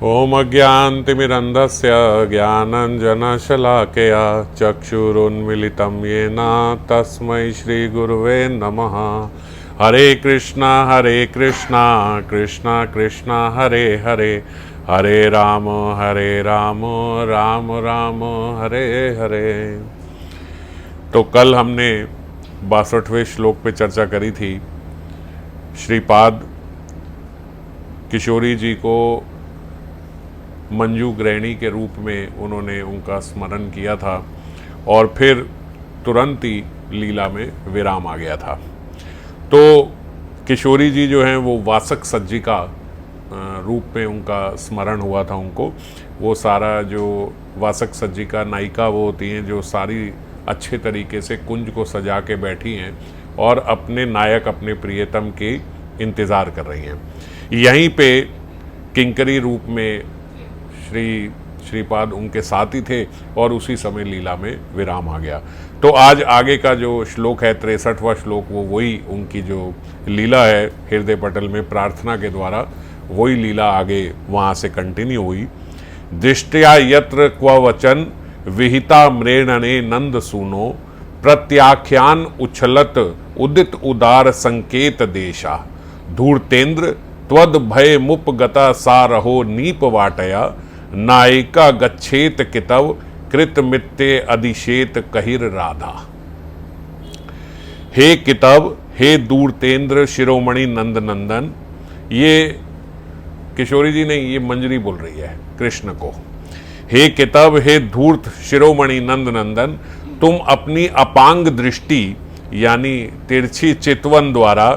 ओम अज्ञानतिमिरन्धस्य ज्ञानाञ्जनशलाकया चक्षुरुन्मिलितं येन तस्मै श्रीगुरुवे नमः। हरे कृष्णा कृष्णा कृष्णा हरे हरे, हरे राम राम राम हरे हरे। तो कल हमने 62वें श्लोक पे चर्चा करी थी। श्रीपाद किशोरी जी को मंजू गृहिणी के रूप में उन्होंने उनका स्मरण किया था और फिर तुरंत ही लीला में विराम आ गया था। तो किशोरी जी जो हैं वो वासक सज्जिका रूप में उनका स्मरण हुआ था उनको। वो सारा जो वासक सज्जिका नायिका वो होती हैं जो सारी अच्छे तरीके से कुंज को सजा के बैठी हैं और अपने नायक अपने प्रियतम के इंतज़ार कर रही हैं। यहीं पे किंकरी रूप में श्रीपाद उनके साथ ही थे और उसी समय लीला में विराम आ गया। तो आज आगे का जो श्लोक है 63वां श्लोक, वो वही उनकी जो लीला है हृदय पटल में प्रार्थना के द्वारा वही लीला आगे वहाँ से कंटिन्यू हुई। दृष्टया यत्र क्व वचन विहिता मृणने नंद सूनो, प्रत्याख्यान उछलत उदित उदार संकेत देशा, धूर्तेन्द्र त्वद भय मुप गता सा रहो नीप वाटया, नायिका गच्छेत कितव कृत मित्ते अधिशेत कहिर राधा। हे कितव, हे दूरतेंद्र शिरोमणि नंद नंदन, ये किशोरी जी ने ये मंजरी बोल रही है कृष्ण को। हे कितव, हे धूर्त शिरोमणि नंद नंदन, तुम अपनी अपांग दृष्टि यानी तिरछी चितवन द्वारा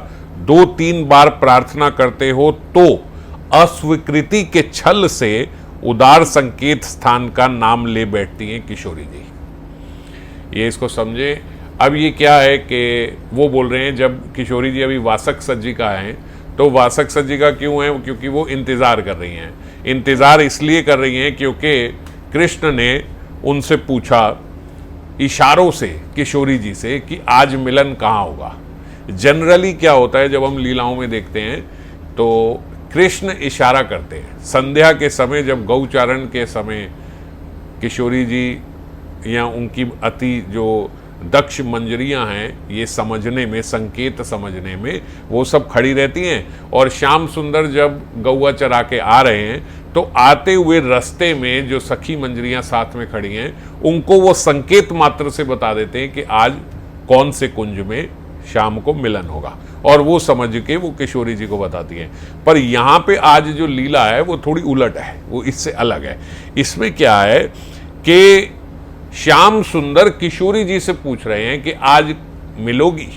2-3 बार प्रार्थना करते हो तो अस्वीकृति के छल से उदार संकेत स्थान का नाम ले बैठती हैं किशोरी जी। ये इसको समझे। अब ये क्या है कि वो बोल रहे हैं जब किशोरी जी अभी वासक सज्जिका हैं तो वासक सज्जिका क्यों है? क्योंकि वो इंतज़ार कर रही हैं। इंतज़ार इसलिए कर रही हैं क्योंकि कृष्ण ने उनसे पूछा इशारों से किशोरी जी से कि आज मिलन कहाँ होगा। जनरली क्या होता है जब हम लीलाओं में देखते हैं तो कृष्ण इशारा करते हैं। संध्या के समय जब गौचारण के समय किशोरी जी या उनकी अति जो दक्ष मंजरियां हैं ये समझने में, संकेत समझने में वो सब खड़ी रहती हैं। और श्याम सुंदर जब गौआ चरा के आ रहे हैं तो आते हुए रास्ते में जो सखी मंजरियां साथ में खड़ी हैं उनको वो संकेत मात्र से बता देते हैं कि आज कौन से कुंज में शाम को मिलन होगा और वो समझ के वो किशोरी जी को बताती हैं। पर यहाँ पे आज जो लीला है वो थोड़ी उलट है, वो इससे अलग है। इसमें क्या है कि श्याम सुंदर किशोरी जी से पूछ रहे हैं कि आज मिलोगी,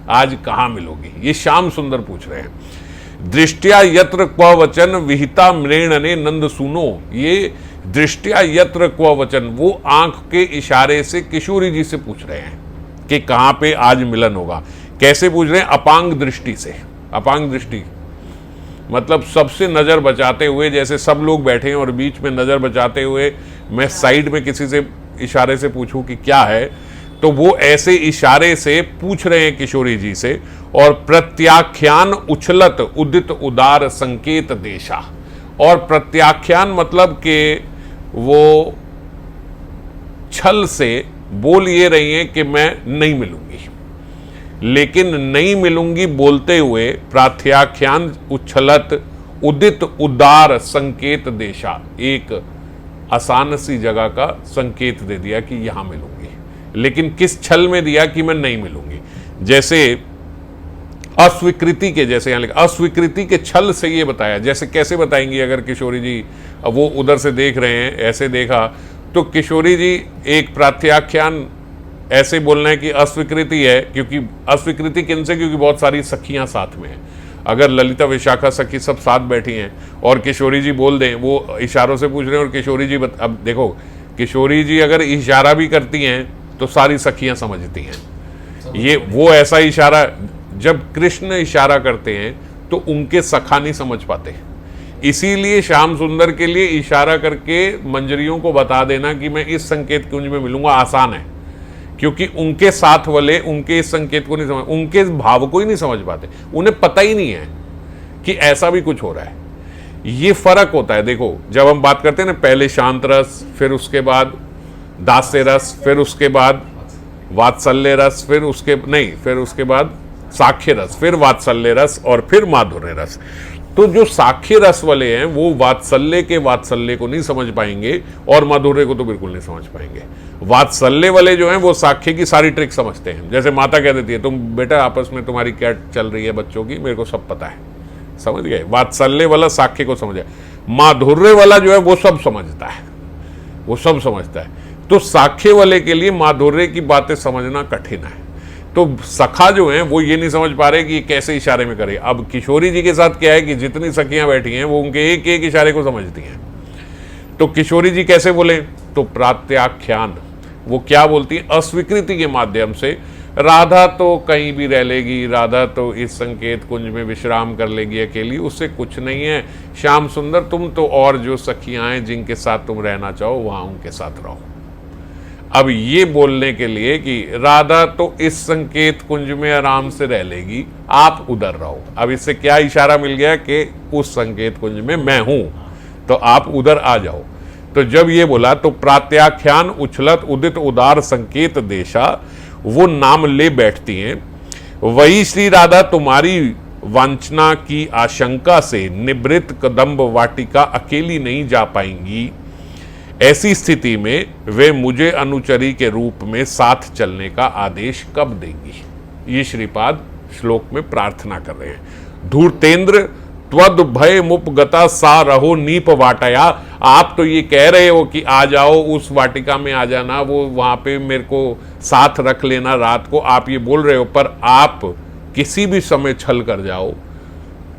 आज कहाँ मिलोगी, ये श्याम सुंदर पूछ रहे हैं। दृष्टिया यत्र क्व वचन विहिता मृणने नंद सुनो, ये दृष्टिया यत्र क्व वचन वो आंख के इशारे से किशोरी जी से पूछ रहे हैं कि कहाँ पे आज मिलन होगा। कैसे पूछ रहे हैं? अपांग दृष्टि से। अपांग दृष्टि मतलब सबसे नज़र बचाते हुए, जैसे सब लोग बैठे हैं और बीच में नज़र बचाते हुए मैं साइड में किसी से इशारे से पूछूं कि क्या है, तो वो ऐसे इशारे से पूछ रहे हैं किशोरी जी से। और प्रत्याख्यान उछलत उदित उदार संकेत देशा, और प्रत्याख्यान मतलब कि वो छल से बोल ये रही हैं कि मैं नहीं मिलूंगी, लेकिन नहीं मिलूंगी बोलते हुए प्राथ्याख्यान उछलत उदित उदार संकेत देशा, एक आसान सी जगह का संकेत दे दिया कि यहां मिलूंगी, लेकिन किस छल में दिया कि मैं नहीं मिलूंगी। जैसे अस्वीकृति के, जैसे यहां लिखा अस्वीकृति के छल से ये बताया। जैसे कैसे बताएंगी? अगर किशोरी जी वो उधर से देख रहे हैं, ऐसे देखा तो किशोरी जी एक प्राथ्याख्यान ऐसे बोलना है कि अस्वीकृति है, क्योंकि अस्वीकृति किन से? क्योंकि बहुत सारी सखियां साथ में हैं। अगर ललिता विशाखा सखी सब साथ बैठी हैं और किशोरी जी बोल दें, वो इशारों से पूछ रहे हैं और किशोरी जी अब देखो किशोरी जी अगर इशारा भी करती हैं तो सारी सखियां समझती हैं। ये वो ऐसा इशारा, जब कृष्ण इशारा करते हैं तो उनके सखा नहीं समझ पाते, इसीलिए श्याम सुंदर के लिए इशारा करके मंजरियों को बता देना कि मैं इस संकेत कुंज में मिलूंगा आसान है, क्योंकि उनके साथ वाले उनके इस संकेत को नहीं समझ, उनके इस भाव को ही नहीं समझ पाते, उन्हें पता ही नहीं है कि ऐसा भी कुछ हो रहा है। ये फर्क होता है। देखो, जब हम बात करते हैं ना, पहले शांत रस, फिर उसके बाद दास्य रस, फिर उसके बाद वात्सल्य रस, फिर उसके बाद साख्य रस, फिर वात्सल्य रस और फिर माधुर्य रस। तो जो साख्य रस वाले हैं वो वात्सल्य के वात्सल्य को नहीं समझ पाएंगे और माधुर्य को तो बिल्कुल नहीं समझ पाएंगे। वात्सल्य वाले जो हैं वो साख्य की सारी ट्रिक समझते हैं। जैसे माता कह देती है, तुम बेटा आपस में तुम्हारी क्या चल रही है बच्चों की, मेरे को सब पता है, समझ गए। वात्सल्य वाला साख्य को समझे, माधुर्य वाला जो है वो सब समझता है, वो सब समझता है। तो साख्य वाले के लिए माधुर्य की बातें समझना कठिन है। तो सखा जो हैं वो ये नहीं समझ पा रहे कि ये कैसे इशारे में करे। अब किशोरी जी के साथ क्या है कि जितनी सखियां बैठी हैं वो उनके एक एक इशारे को समझती हैं। तो किशोरी जी कैसे बोले, तो प्रात्याख्यान, वो क्या बोलती है, अस्वीकृति के माध्यम से, राधा तो कहीं भी रह लेगी, राधा तो इस संकेत कुंज में विश्राम कर लेगी अकेली, उससे कुछ नहीं है। श्याम सुंदर, तुम तो और जो सखियां हैं जिनके साथ तुम रहना चाहो वहां उनके साथ रहो। अब ये बोलने के लिए कि राधा तो इस संकेत कुंज में आराम से रह लेगी, आप उधर रहो। अब इससे क्या इशारा मिल गया कि उस संकेत कुंज में मैं हूं, तो आप उधर आ जाओ। तो जब ये बोला तो प्रात्याख्यान उछलत उदित उदार संकेत देशा, वो नाम ले बैठती हैं। वही श्री राधा तुम्हारी वांछना की आशंका से निवृत्त कदम्ब वाटिका अकेली नहीं जा पाएंगी। ऐसी स्थिति में वे मुझे अनुचरी के रूप में साथ चलने का आदेश कब देंगी। ये श्रीपाद श्लोक में प्रार्थना कर रहे हैं। धूर्तेंद्र त्वद भय मुपगता सा रहो नीप वाटया, आप तो ये कह रहे हो कि आ जाओ उस वाटिका में, आ जाना, वो वहां पे मेरे को साथ रख लेना रात को, आप ये बोल रहे हो, पर आप किसी भी समय छल कर जाओ,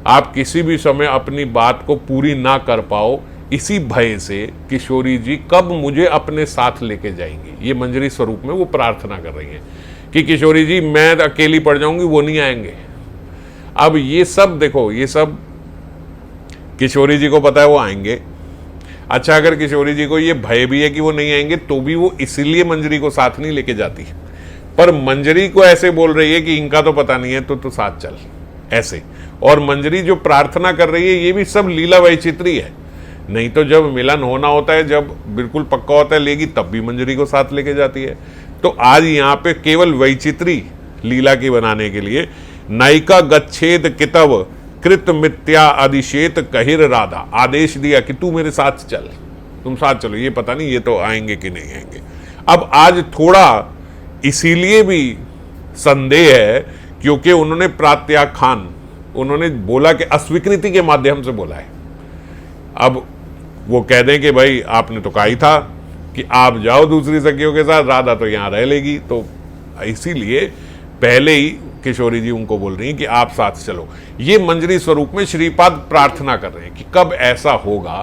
आप किसी भी समय अपनी बात को पूरी ना कर पाओ, इसी भय से किशोरी जी कब मुझे अपने साथ लेके जाएंगे। ये मंजरी स्वरूप में वो प्रार्थना कर रही हैं कि किशोरी जी मैं अकेली पड़ जाऊंगी, वो नहीं आएंगे। अब ये सब देखो, ये सब किशोरी जी को पता है वो आएंगे। अच्छा, अगर किशोरी जी को ये भय भी है कि वो नहीं आएंगे तो भी वो इसीलिए मंजरी को साथ नहीं लेके जाती, पर मंजरी को ऐसे बोल रही है कि इनका तो पता नहीं है तो साथ चल, ऐसे। और मंजरी जो प्रार्थना कर रही है ये भी सब लीला वैचित्री है। नहीं तो जब मिलन होना होता है, जब बिल्कुल पक्का होता है लेगी, तब भी मंजरी को साथ लेके जाती है। तो आज यहाँ पे केवल वैचित्री लीला की बनाने के लिए नायिका गच्छेद कितव कृत मिथ्या अधिशेत कहिर राधा, आदेश दिया कि तू मेरे साथ चल, तुम साथ चलो। ये पता नहीं ये तो आएंगे कि नहीं आएंगे। अब आज थोड़ा इसीलिए भी संदेह है क्योंकि उन्होंने प्रात्याख्यान, उन्होंने बोला कि अस्वीकृति के माध्यम से बोला है। अब वो कह दें कि भाई आपने तो कहा ही था कि आप जाओ दूसरी सखियों के साथ, राधा तो यहां रह लेगी, तो इसीलिए पहले ही किशोरी जी उनको बोल रही हैं कि आप साथ चलो। ये मंजरी स्वरूप में श्रीपाद प्रार्थना कर रहे हैं कि कब ऐसा होगा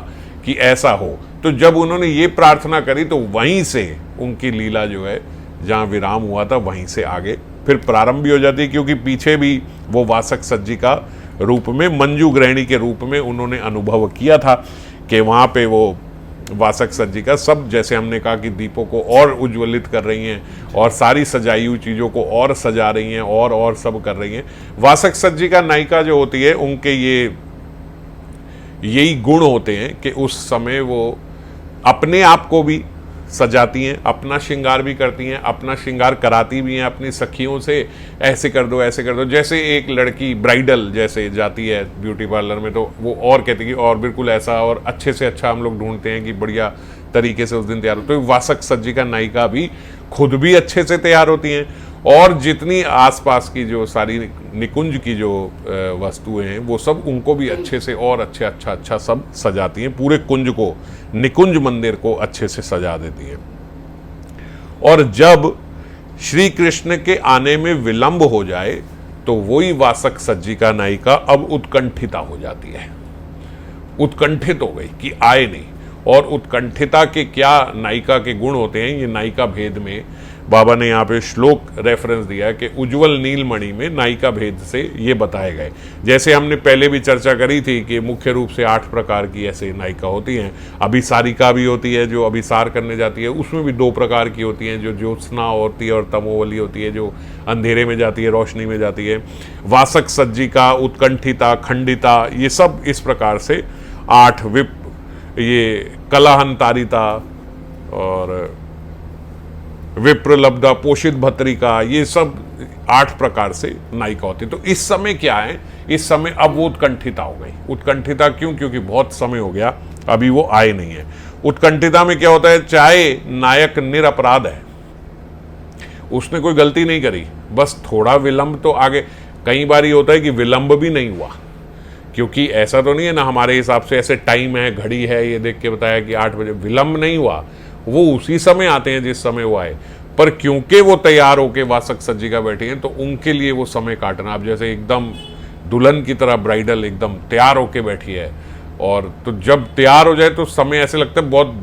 कि ऐसा हो। तो जब उन्होंने ये प्रार्थना करी तो वहीं से उनकी लीला जो है, जहां विराम हुआ था वहीं से आगे फिर प्रारंभ भी हो जाती है, क्योंकि पीछे भी वो वासक सज्जी का रूप में, मंजू गृहिणी के रूप में उन्होंने अनुभव किया था कि वहाँ पे वो वासक सज्जी का सब, जैसे हमने कहा कि दीपों को और उज्ज्वलित कर रही हैं और सारी सजाई हुई चीज़ों को और सजा रही हैं और सब कर रही हैं। वासक सज्जी का नायिका जो होती है उनके यही गुण होते हैं कि उस समय वो अपने आप को भी सजाती हैं, अपना श्रृंगार भी करती हैं, अपना श्रृंगार कराती भी हैं अपनी सखियों से, ऐसे कर दो ऐसे कर दो। जैसे एक लड़की ब्राइडल जैसे जाती है ब्यूटी पार्लर में तो वो और कहती है और बिल्कुल ऐसा और अच्छे से अच्छा हम लोग ढूंढते हैं कि बढ़िया तरीके से उस दिन तैयार हो। तो वासक सज्जी का नायिका भी खुद भी अच्छे से तैयार होती हैं और जितनी आसपास की जो सारी निकुंज की जो वस्तुएं हैं वो सब उनको भी अच्छे से और अच्छा सब सजाती हैं। पूरे कुंज को, निकुंज मंदिर को अच्छे से सजा देती हैं। और जब श्री कृष्ण के आने में विलंब हो जाए तो वही वासक सज्जी का नायिका अब उत्कंठिता हो जाती है, उत्कंठित हो गई कि आए नहीं। और उत्कंठिता के क्या नायिका के गुण होते हैं, ये नायिका भेद में बाबा ने यहाँ पे श्लोक रेफरेंस दिया है कि उज्ज्वल नीलमणि में नायिका भेद से ये बताए गए। जैसे हमने पहले भी चर्चा करी थी कि मुख्य रूप से 8 प्रकार की ऐसे नायिका होती हैं। अभिसारिका भी होती है जो अभिसार करने जाती है, उसमें भी 2 प्रकार की होती हैं, जो ज्योत्सना होती है और तमोवली होती है जो अंधेरे में जाती है, रोशनी में जाती है। वासक सज्जिका, उत्कंठिता, खंडिता, ये सब इस प्रकार से 8 ये कलाहंतारिता और विप्रलब्धा, पोषित भत्रिका, ये सब 8 प्रकार से नायिका होती है। तो इस समय क्या है, इस समय अब वो उत्कंठिता हो गई। उत्कंठिता क्यों? क्योंकि बहुत समय हो गया, अभी वो आए नहीं है। उत्कंठिता में क्या होता है, चाहे नायक निरपराध है, उसने कोई गलती नहीं करी, बस थोड़ा विलंब तो आगे, कई बार ये होता है कि विलंब भी नहीं हुआ, क्योंकि ऐसा तो नहीं है ना हमारे हिसाब से ऐसे टाइम है, घड़ी है, ये देख के बताया कि 8 बजे, विलंब नहीं हुआ, वो उसी समय आते हैं जिस समय वो आए। पर क्योंकि वो तैयार होके वासक सज्जिका बैठी हैं, तो उनके लिए वो समय काटना, अब जैसे एकदम दुल्हन की तरह ब्राइडल एकदम तैयार होके बैठी है, और तो जब तैयार हो जाए तो समय ऐसे लगता है बहुत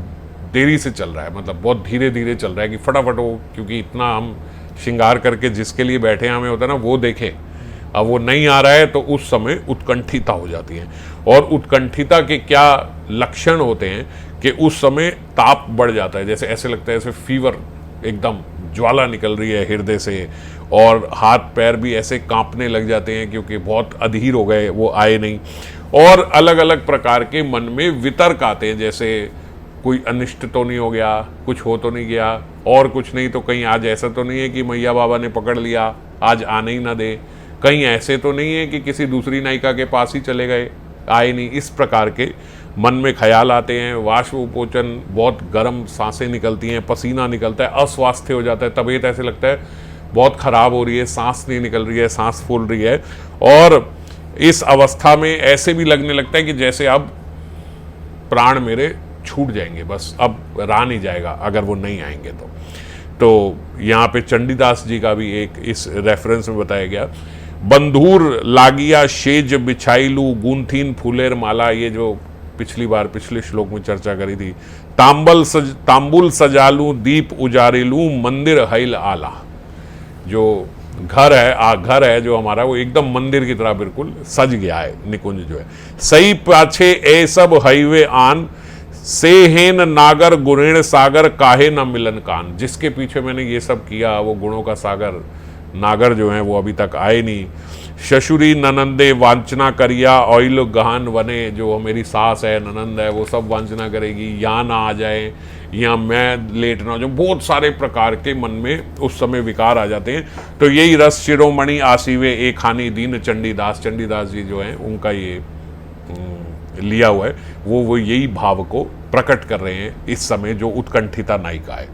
देरी से चल रहा है, मतलब बहुत धीरे धीरे चल रहा है कि फटाफट हो, क्योंकि इतना हम श्रृंगार करके जिसके लिए बैठे हैं हमें होता है ना वो देखे, अब वो नहीं आ रहा है, तो उस समय उत्कंठिता हो जाती है। और उत्कंठिता के क्या लक्षण होते हैं कि उस समय ताप बढ़ जाता है, जैसे ऐसे लगता है जैसे फीवर, एकदम ज्वाला निकल रही है हृदय से, और हाथ पैर भी ऐसे कांपने लग जाते हैं क्योंकि बहुत अधीर हो गए, वो आए नहीं। और अलग अलग प्रकार के मन में वितर्क आते हैं, जैसे कोई अनिष्ट तो नहीं हो गया, कुछ हो तो नहीं गया, और कुछ नहीं तो कहीं आज ऐसा तो नहीं है कि मैया बाबा ने पकड़ लिया, आज आने ही ना दे, कहीं ऐसे तो नहीं है कि किसी दूसरी नायिका के पास ही चले गए, आए नहीं। इस प्रकार के मन में ख्याल आते हैं। वाष्पोचन, बहुत गर्म सांसें निकलती हैं, पसीना निकलता है, अस्वास्थ्य हो जाता है, तबीयत ऐसे लगता है बहुत खराब हो रही है, सांस नहीं निकल रही है, सांस फूल रही है। और इस अवस्था में ऐसे भी लगने लगता है कि जैसे अब प्राण मेरे छूट जाएंगे, बस अब रहा नहीं जाएगा अगर वो नहीं आएंगे तो यहाँ पे चंडीदास जी का भी एक इस रेफरेंस में बताया गया, बंधुर लागिया शेज बिछाइलू गूंथीन फूलेर माला, ये जो पिछली बार पिछले श्लोक में चर्चा करी थी, तांबुल सजालू दीप उजारिलू मंदिर हैल आला, जो घर है जो हमारा, वो एकदम मंदिर की तरह बिल्कुल सज गया है, निकुंज जो है। सही पाछे ए सब हाईवे आन से हेन नागर गुणेण सागर काहे न मिलन कान, जिसके पीछे मैंने ये सब किया वो गुणों का सागर नागर जो है वो अभी तक आए नहीं। शशुरी ननंदे वांचना करिया ऑयल गहन बने, जो मेरी सास है, ननंद है, वो सब वांचना करेगी, यहाँ ना आ जाए, या मैं लेट ना हो जाऊँ, बहुत सारे प्रकार के मन में उस समय विकार आ जाते हैं। तो यही रस शिरोमणि आसीवे एक खानी दीन चंडीदास जी जो हैं उनका ये लिया हुआ है, वो यही भाव को प्रकट कर रहे हैं इस समय जो उत्कंठिता नायिका है।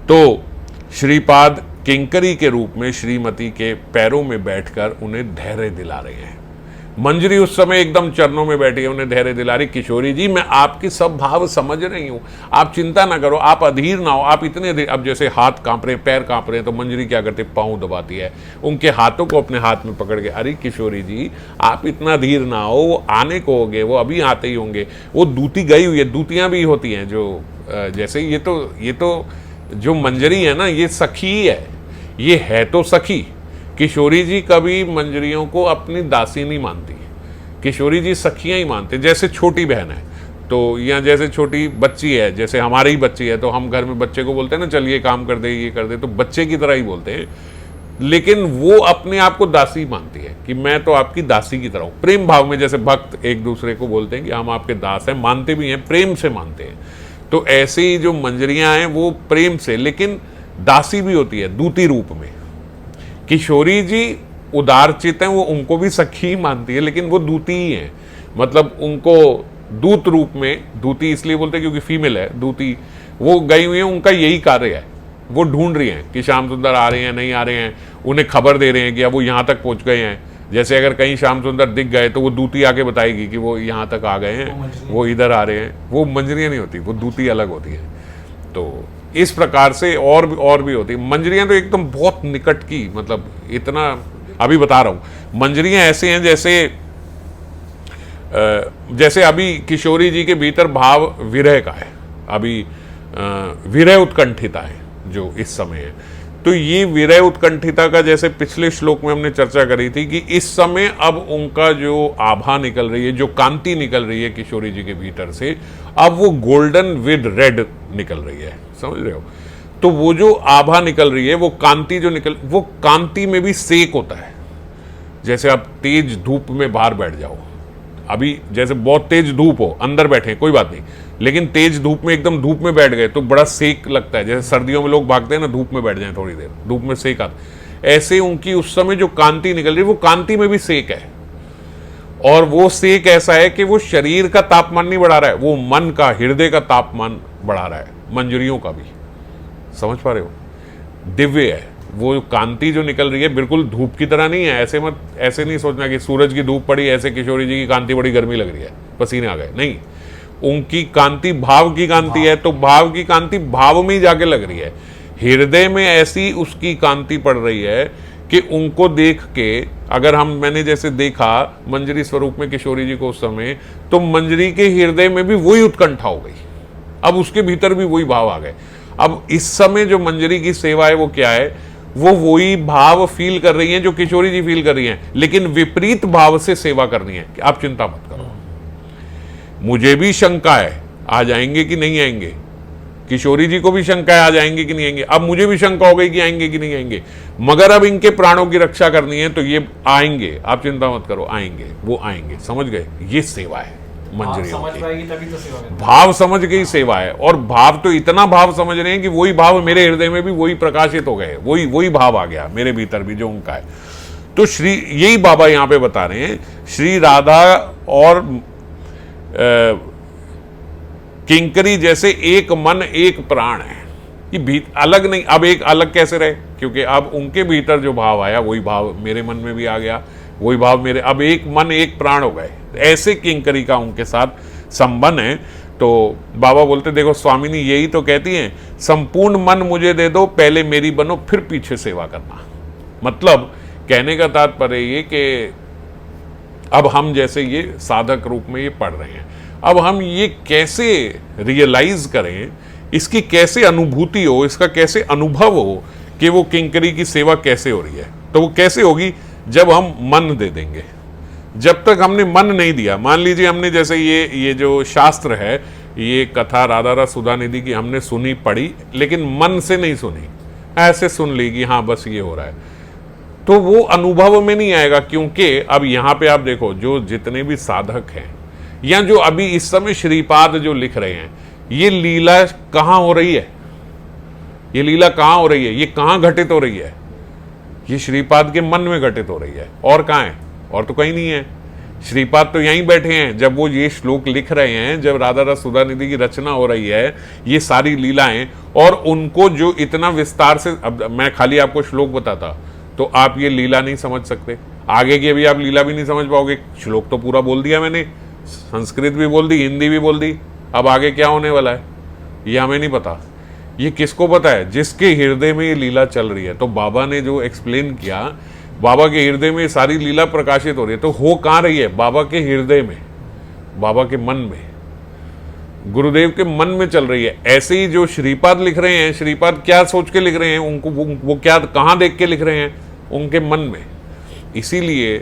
तो श्रीपाद किंकरी के रूप में श्रीमती के पैरों में बैठकर उन्हें धैर्य दिला रहे हैं। मंजरी उस समय एकदम चरणों में बैठी है, उन्हें धैर्य दिला रही, किशोरी जी मैं आपकी सब भाव समझ रही हूँ, आप चिंता ना करो, आप अधीर ना हो, आप इतने, अब जैसे हाथ कांप रहे हैं, पैर कांप रहे हैं, तो मंजरी क्या करती है, पाँव दबाती है, उनके हाथों को अपने हाथ में पकड़ के, अरे किशोरी जी आप इतना धीर ना हो, वो आने को होंगे, वो अभी आते ही होंगे, वो दूती गई हुई है, दूतियाँ भी होती हैं जो जैसे ये तो जो मंजरी है ना, ये सखी है, ये है तो सखी। किशोरी जी कभी मंजरियों को अपनी दासी नहीं मानती, किशोरी जी सखियां ही मानते, जैसे छोटी बहन है तो, या जैसे छोटी बच्ची है, जैसे हमारी ही बच्ची है तो हम घर में बच्चे को बोलते हैं ना, चल ये काम कर दे, ये कर दे, तो बच्चे की तरह ही बोलते हैं, लेकिन वो अपने आप को दासी मानती है कि मैं तो आपकी दासी की तरह हूँ। प्रेम भाव में जैसे भक्त एक दूसरे को बोलते हैं कि हम आपके दास हैं, मानते भी हैं, प्रेम से मानते हैं। तो ऐसे ही जो मंजरियां हैं वो प्रेम से, लेकिन दासी भी होती है दूती रूप में। किशोरी जी उदारचित हैं, वो उनको भी सखी मानती है, लेकिन वो दूती ही है, मतलब उनको दूत रूप में, दूती इसलिए बोलते हैं क्योंकि फीमेल है, दूती वो गई हुई है, उनका यही कार्य है, वो ढूंढ रही हैं कि श्याम सुंदर आ रहे हैं नहीं आ रहे हैं, उन्हें खबर दे रहे हैं कि अब वो यहाँ तक पहुँच गए हैं। जैसे अगर कहीं श्याम सुंदर दिख गए तो वो दूती आके बताएगी कि वो यहाँ तक आ गए हैं, वो इधर आ रहे हैं। वो मंजरियाँ नहीं होती, वो दूती अलग होती है। तो इस प्रकार से और भी होती है। मंजरियाँ तो एकदम बहुत निकट की, मतलब इतना अभी बता रहा हूँ, मंजरियाँ ऐसे हैं जैसे अभी किशोरी जी के भीतर भाव विरह का है, अभी विरह उत्कंठिता है जो इस समय है। तो ये विरह उत्कंठिता का जैसे पिछले श्लोक में हमने चर्चा करी थी कि इस समय अब उनका जो आभा निकल रही है, जो कांति निकल रही है किशोरी जी के भीतर से, अब वो गोल्डन विद रेड निकल रही है, समझ रहे हो। तो वो जो आभा निकल रही है, वो कांति जो वो कांति में भी सेक होता है। जैसे आप तेज धूप में बाहर बैठ जाओ, अभी जैसे बहुत तेज धूप हो, अंदर बैठे कोई बात नहीं, लेकिन तेज धूप में एकदम धूप में बैठ गए तो बड़ा सेक लगता है। जैसे सर्दियों में लोग भागते हैं ना, धूप में बैठ जाए थोड़ी देर, धूप में सेक आता, ऐसे उनकी उस समय जो कांति निकल रही है वो कांति में भी सेक है। और वो सेक ऐसा है कि वो शरीर का तापमान नहीं बढ़ा रहा है, वो मन का, हृदय का तापमान बढ़ा रहा है, मंजरियों का भी। समझ पा रहे हो? दिव्य है वो कांति जो निकल रही है, बिल्कुल धूप की तरह नहीं है। ऐसे नहीं सोचना कि सूरज की धूप पड़ी ऐसे किशोरी जी की कांति बड़ी गर्मी लग रही है, पसीने आ गए, नहीं। उनकी कांति भाव की कांति है, तो भाव की कांति भाव में ही जाके लग रही है। हृदय में ऐसी उसकी कांति पड़ रही है कि उनको देख के, अगर मैंने जैसे देखा मंजरी स्वरूप में किशोरी जी को उस समय, तो मंजरी के हृदय में भी वही उत्कंठा हो गई, अब उसके भीतर भी वही भाव आ गए। अब इस समय जो मंजरी की सेवा है वो क्या है, वो वही भाव फील कर रही हैं जो किशोरी जी फील कर रही हैं, लेकिन विपरीत भाव से सेवा करनी है। आप चिंता मत करो, मुझे भी शंका है आ जाएंगे कि नहीं आएंगे, किशोरी जी को भी शंका है आ जाएंगे कि नहीं आएंगे, अब मुझे भी शंका हो गई कि आएंगे कि नहीं आएंगे, मगर अब इनके प्राणों की रक्षा करनी है तो ये आएंगे। आप चिंता मत करो, आएंगे, वो आएंगे। समझ गए? ये सेवा है मंजरी, भाव समझ गई सेवा है। और भाव तो इतना भाव समझ रहे हैं कि वही भाव मेरे हृदय में भी वही प्रकाशित हो गए, वही भाव आ गया मेरे भीतर भी जो उनका है। तो यही बाबा यहां पे बता रहे हैं, श्री राधा और किंकरी जैसे एक मन एक प्राण है, ये अलग नहीं। अब एक अलग कैसे रहे, क्योंकि अब उनके भीतर जो भाव आया वही भाव मेरे मन में भी आ गया, वही भाव मेरे, अब एक मन एक प्राण हो गए। ऐसे किंकरी का उनके साथ संबंध है। तो बाबा बोलते, देखो स्वामिनी यही तो कहती हैं, संपूर्ण मन मुझे दे दो, पहले मेरी बनो फिर पीछे सेवा करना। मतलब कहने का तात्पर्य ये कि अब हम जैसे ये साधक रूप में ये पढ़ रहे हैं, अब हम ये कैसे रियलाइज करें, इसकी कैसे अनुभूति हो, इसका कैसे अनुभव हो कि वो किंकरी की सेवा कैसे हो रही है। तो वो कैसे होगी, जब हम मन दे देंगे। जब तक हमने मन नहीं दिया, मान लीजिए हमने जैसे ये जो शास्त्र है, ये कथा राधा रस सुधा निधि की हमने सुनी पढ़ी, लेकिन मन से नहीं सुनी, ऐसे सुन ली कि हाँ बस ये हो रहा है, तो वो अनुभव में नहीं आएगा। क्योंकि अब यहाँ पे आप देखो, जो जितने भी साधक हैं या जो अभी इस समय श्रीपाद जो लिख रहे हैं, ये लीला कहाँ हो रही है, ये लीला कहाँ हो रही है, ये कहाँ घटित हो रही है, ये श्रीपाद के मन में घटित हो रही है। और कहाँ है, और तो कहीं नहीं है। श्रीपाद तो यहीं बैठे हैं, जब वो ये श्लोक लिख रहे हैं, जब राधा रस सुधा निधि की रचना हो रही है, ये सारी लीलाएं, और उनको जो इतना विस्तार से, अब मैं खाली आपको श्लोक बताता तो आप ये लीला नहीं समझ सकते, आगे की अभी आप लीला भी नहीं समझ पाओगे। श्लोक तो पूरा बोल दिया मैंने, संस्कृत भी बोल दी, हिंदी भी बोल दी, अब आगे क्या होने वाला है ये हमें नहीं पता। ये किसको पता है, जिसके हृदय में ये लीला चल रही है। तो बाबा ने जो एक्सप्लेन किया, बाबा के हृदय में सारी लीला प्रकाशित हो रही है, तो हो कहाँ रही है, बाबा के हृदय में, बाबा के मन में, गुरुदेव के मन में चल रही है। ऐसे ही जो श्रीपाद लिख रहे हैं, श्रीपाद क्या सोच के लिख रहे हैं, उनको वो क्या कहाँ देख के लिख रहे हैं, उनके मन में। इसीलिए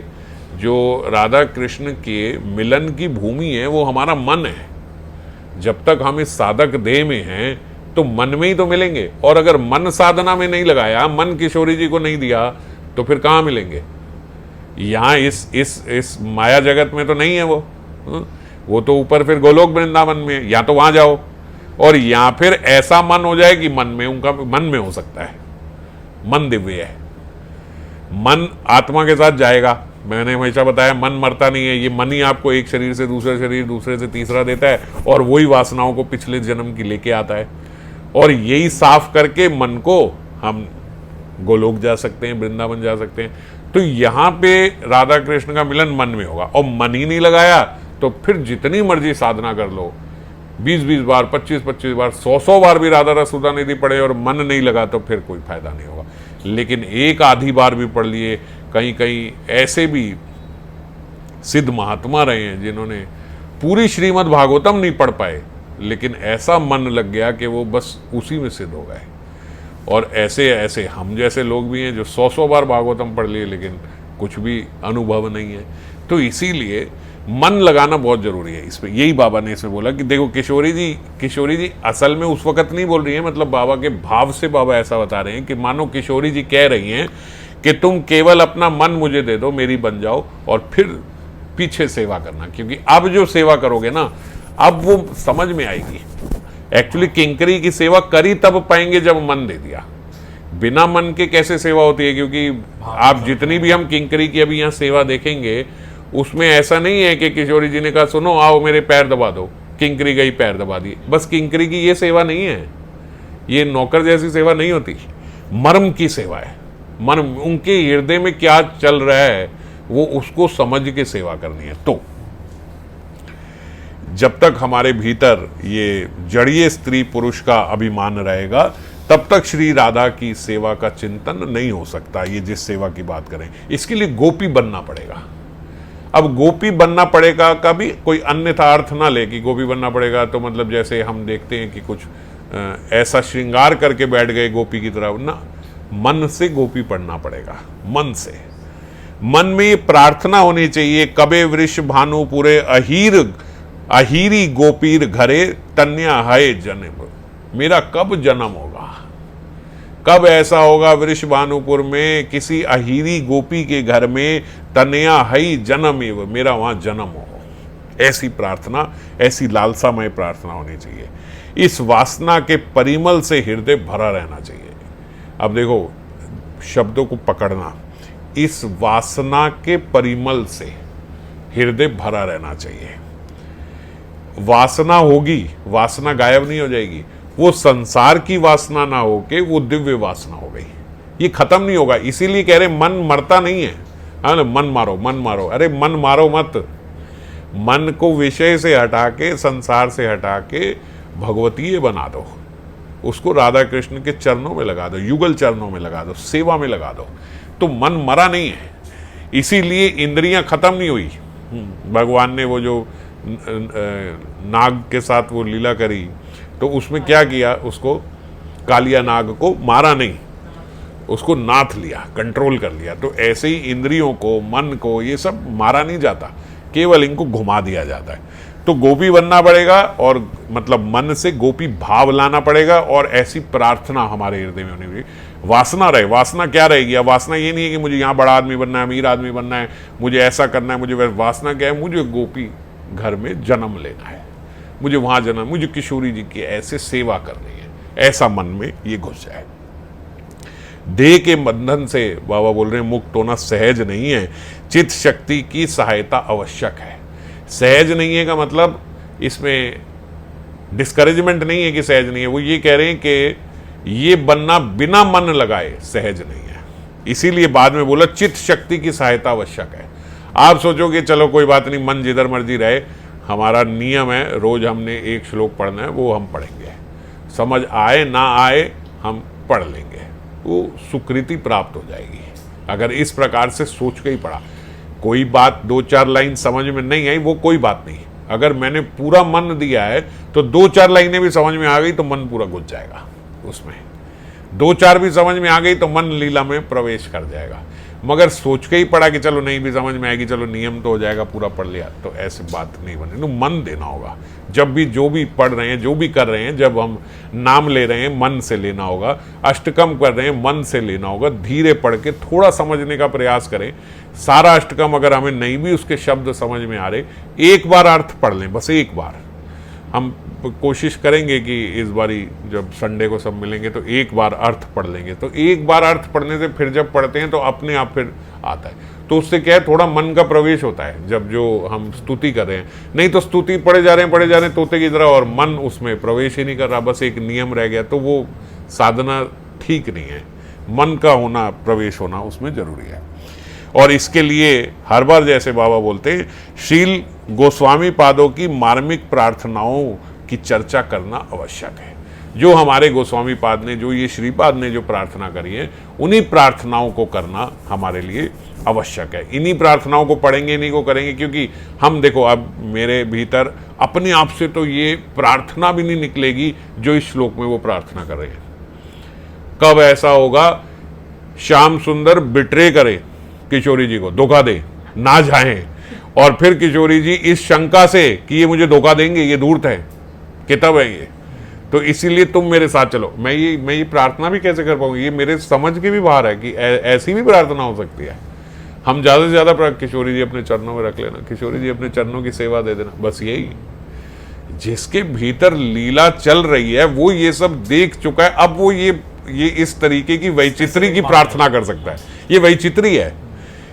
जो राधा कृष्ण के मिलन की भूमि है वो हमारा मन है। जब तक हम इस साधक देह में हैं तो मन में ही तो मिलेंगे, और अगर मन साधना में नहीं लगाया, मन किशोरी जी को नहीं दिया, तो फिर कहाँ मिलेंगे। यहाँ इस माया जगत में तो नहीं है वो तो ऊपर फिर गोलोक वृंदावन में, या तो वहां जाओ, और या फिर ऐसा मन हो जाए कि मन में, उनका मन में हो सकता है। मन दिव्य है, मन आत्मा के साथ जाएगा। मैंने हमेशा बताया मन मरता नहीं है, ये मन ही आपको एक शरीर से दूसरे शरीर, दूसरे से तीसरा देता है, और वही वासनाओं को पिछले जन्म की लेके आता है। और यही साफ करके मन को हम गोलोक जा सकते हैं, वृंदावन जा सकते हैं। तो यहाँ पे राधा कृष्ण का मिलन मन में होगा, और मन ही नहीं लगाया तो फिर जितनी मर्जी साधना कर लो, 20-20 बार, 25-25 बार, 100 बार भी राधा रस सुधा निधि पढ़े और मन नहीं लगा तो फिर कोई फायदा नहीं होगा। लेकिन एक आधी बार भी पढ़ लिए, कहीं कहीं ऐसे भी सिद्ध महात्मा रहे हैं जिन्होंने पूरी श्रीमद् भागवतम नहीं पढ़ पाए, लेकिन ऐसा मन लग गया कि वो बस उसी में सिद्ध हो गए। और ऐसे ऐसे हम जैसे लोग भी हैं जो 100 बार भागवतम पढ़ लिए, लेकिन कुछ भी अनुभव नहीं है। तो इसीलिए मन लगाना बहुत जरूरी है। इसमें यही बाबा ने इसमें बोला कि देखो किशोरी जी असल में उस वक्त नहीं बोल रही है, मतलब बाबा के भाव से बाबा ऐसा बता रहे हैं कि मानो किशोरी जी कह रही हैं कि तुम केवल अपना मन मुझे दे दो, मेरी बन जाओ, और फिर पीछे सेवा करना, क्योंकि अब जो सेवा करोगे ना, अब वो समझ में आएगी। एक्चुअली किंकरी की सेवा करी तब पाएंगे जब मन दे दिया। बिना मन के कैसे सेवा होती है? क्योंकि आप जितनी भी हम किंकरी की अभी यहाँ सेवा देखेंगे, उसमें ऐसा नहीं है कि किशोरी जी ने कहा सुनो आओ मेरे पैर दबा दो, किंकरी गई पैर दबा दिए। बस किंकरी की ये सेवा नहीं है, ये नौकर जैसी सेवा नहीं होती, मर्म की सेवा है। मर्म, उनके हृदय में क्या चल रहा है वो उसको समझ के सेवा करनी है। तो जब तक हमारे भीतर ये जड़ीय स्त्री पुरुष का अभिमान रहेगा, तब तक श्री राधा की सेवा का चिंतन नहीं हो सकता। ये जिस सेवा की बात करें, इसके लिए गोपी बनना पड़ेगा। अब गोपी बनना पड़ेगा का भी कोई अन्यथा अर्थ ना ले कि गोपी बनना पड़ेगा तो मतलब जैसे हम देखते हैं कि कुछ ऐसा श्रृंगार करके बैठ गए गोपी की तरह ना। मन से गोपी पढ़ना पड़ेगा, मन से। मन में ये प्रार्थना होनी चाहिए, कबे वृष भानुपुरे अहीरी गोपीर घरे तन्या है जन्म। मेरा कब जन्म होगा, कब ऐसा होगा वृष भानुपुर में किसी अहीरी गोपी के घर में तन्या है जन्म एव, मेरा वहां जन्म हो। ऐसी प्रार्थना, ऐसी लालसामय प्रार्थना होनी चाहिए। इस वासना के परिमल से हृदय भरा रहना चाहिए। अब देखो शब्दों को पकड़ना, इस वासना के परिमल से हृदय भरा रहना चाहिए। वासना होगी, वासना गायब नहीं हो जाएगी। वो संसार की वासना ना होके वो दिव्य वासना हो गई, ये खत्म नहीं होगा। इसीलिए कह रहे मन मरता नहीं है। हाँ, मन मारो मन मारो, अरे मन मारो मत। मन को विषय से हटा के, संसार से हटा के भगवतीय बना दो, उसको राधा कृष्ण के चरणों में लगा दो, युगल चरणों में लगा दो, सेवा में लगा दो, तो मन मरा नहीं है। इसीलिए इंद्रियां खत्म नहीं हुई। भगवान ने वो जो नाग के साथ वो लीला करी तो उसमें क्या किया, उसको कालिया नाग को मारा नहीं, उसको नाथ लिया, कंट्रोल कर लिया। तो ऐसे ही इंद्रियों को, मन को, ये सब मारा नहीं जाता, केवल इनको घुमा दिया जाता है। तो गोपी बनना पड़ेगा, और मतलब मन से गोपी भाव लाना पड़ेगा, और ऐसी प्रार्थना हमारे हृदय में होनी चाहिए। वासना रहे, वासना क्या रहेगी? अब वासना ये नहीं है कि मुझे यहाँ बड़ा आदमी बनना है, अमीर आदमी बनना है, मुझे ऐसा करना है, मुझे वासना क्या है? मुझे गोपी घर में जन्म लेना है, मुझे वहां जन्म, मुझे किशोरी जी की ऐसे सेवा करनी है, ऐसा मन में ये घुस जाए। देह के बंधन से बाबा बोल रहे हैं मुक्त होना सहज नहीं है, चित्त शक्ति की सहायता आवश्यक है। सहज नहीं है का मतलब इसमें डिस्करेजमेंट नहीं है कि सहज नहीं है, वो ये कह रहे हैं कि ये बनना बिना मन लगाए सहज नहीं है। इसीलिए बाद में बोला चित्त शक्ति की सहायता आवश्यक है। आप सोचोगे चलो कोई बात नहीं, मन जिधर मर्जी रहे, हमारा नियम है रोज हमने एक श्लोक पढ़ना है, वो हम पढ़ेंगे, समझ आए ना आए हम पढ़ लेंगे, वो सुकृति प्राप्त हो जाएगी। अगर इस प्रकार से सोच के ही पढ़ा, कोई बात 2-4 लाइन समझ में नहीं आई वो कोई बात नहीं, अगर मैंने पूरा मन दिया है तो 2-4 लाइनें भी समझ में आ गई तो मन पूरा घुस जाएगा उसमें, 2-4 भी समझ में आ गई तो मन लीला में प्रवेश कर जाएगा। मगर सोच के ही पढ़ा कि चलो नहीं भी समझ में आएगी, चलो नियम तो हो जाएगा, पूरा पढ़ लिया, तो ऐसी बात नहीं बने। तो मन देना होगा, जब भी जो भी पढ़ रहे हैं, जो भी कर रहे हैं, जब हम नाम ले रहे हैं मन से लेना होगा, अष्टकम कर रहे हैं मन से लेना होगा, धीरे पढ़ के थोड़ा समझने का प्रयास करें। सारा अष्टकम अगर हमें नहीं भी उसके शब्द समझ में आ रहे, एक बार अर्थ पढ़ लें, बस एक बार। हम कोशिश करेंगे कि इस बारी जब संडे को सब मिलेंगे तो एक बार अर्थ पढ़ लेंगे। तो एक बार अर्थ पढ़ने से फिर जब पढ़ते हैं तो अपने आप फिर आता है, तो उससे क्या है, थोड़ा मन का प्रवेश होता है जब जो हम स्तुति कर रहे हैं। नहीं तो स्तुति पढ़े जा रहे हैं तोते की तरह, और मन उसमें प्रवेश ही नहीं कर रहा, बस एक नियम रह गया, तो वो साधना ठीक नहीं है। मन का होना, प्रवेश होना उसमें जरूरी है। और इसके लिए हर बार जैसे बाबा बोलते हैं, शील गोस्वामी पादों की मार्मिक प्रार्थनाओं की चर्चा करना आवश्यक है। जो हमारे गोस्वामी पाद ने, जो ये श्रीपाद ने जो प्रार्थना करी है, उन्हीं प्रार्थनाओं को करना हमारे लिए आवश्यक है। इन्हीं प्रार्थनाओं को पढ़ेंगे, इन्हीं को करेंगे, क्योंकि हम देखो अब मेरे भीतर अपने आप से तो ये प्रार्थना भी नहीं निकलेगी जो इस श्लोक में वो प्रार्थना कर रहे हैं। कब ऐसा होगा, श्याम सुंदर बिट्रे करे किशोरी जी को, धोखा दे, ना जाएं, और फिर किशोरी जी इस शंका से कि ये मुझे धोखा देंगे, ये धूर्त है, किताब है ये, तो इसीलिए तुम मेरे साथ चलो। मैं ये प्रार्थना भी कैसे कर पाऊंगी, ये मेरे समझ के भी बाहर है कि ऐसी भी प्रार्थना हो सकती है। हम ज़्यादा से ज़्यादा किशोरी जी अपने चरणों में रख लेना, किशोरी जी अपने चरणों की सेवा दे देना, बस यही। जिसके भीतर लीला चल रही है वो ये सब देख चुका है, अब वो ये इस तरीके की वैचित्री की प्रार्थना कर सकता है। ये वैचित्री है,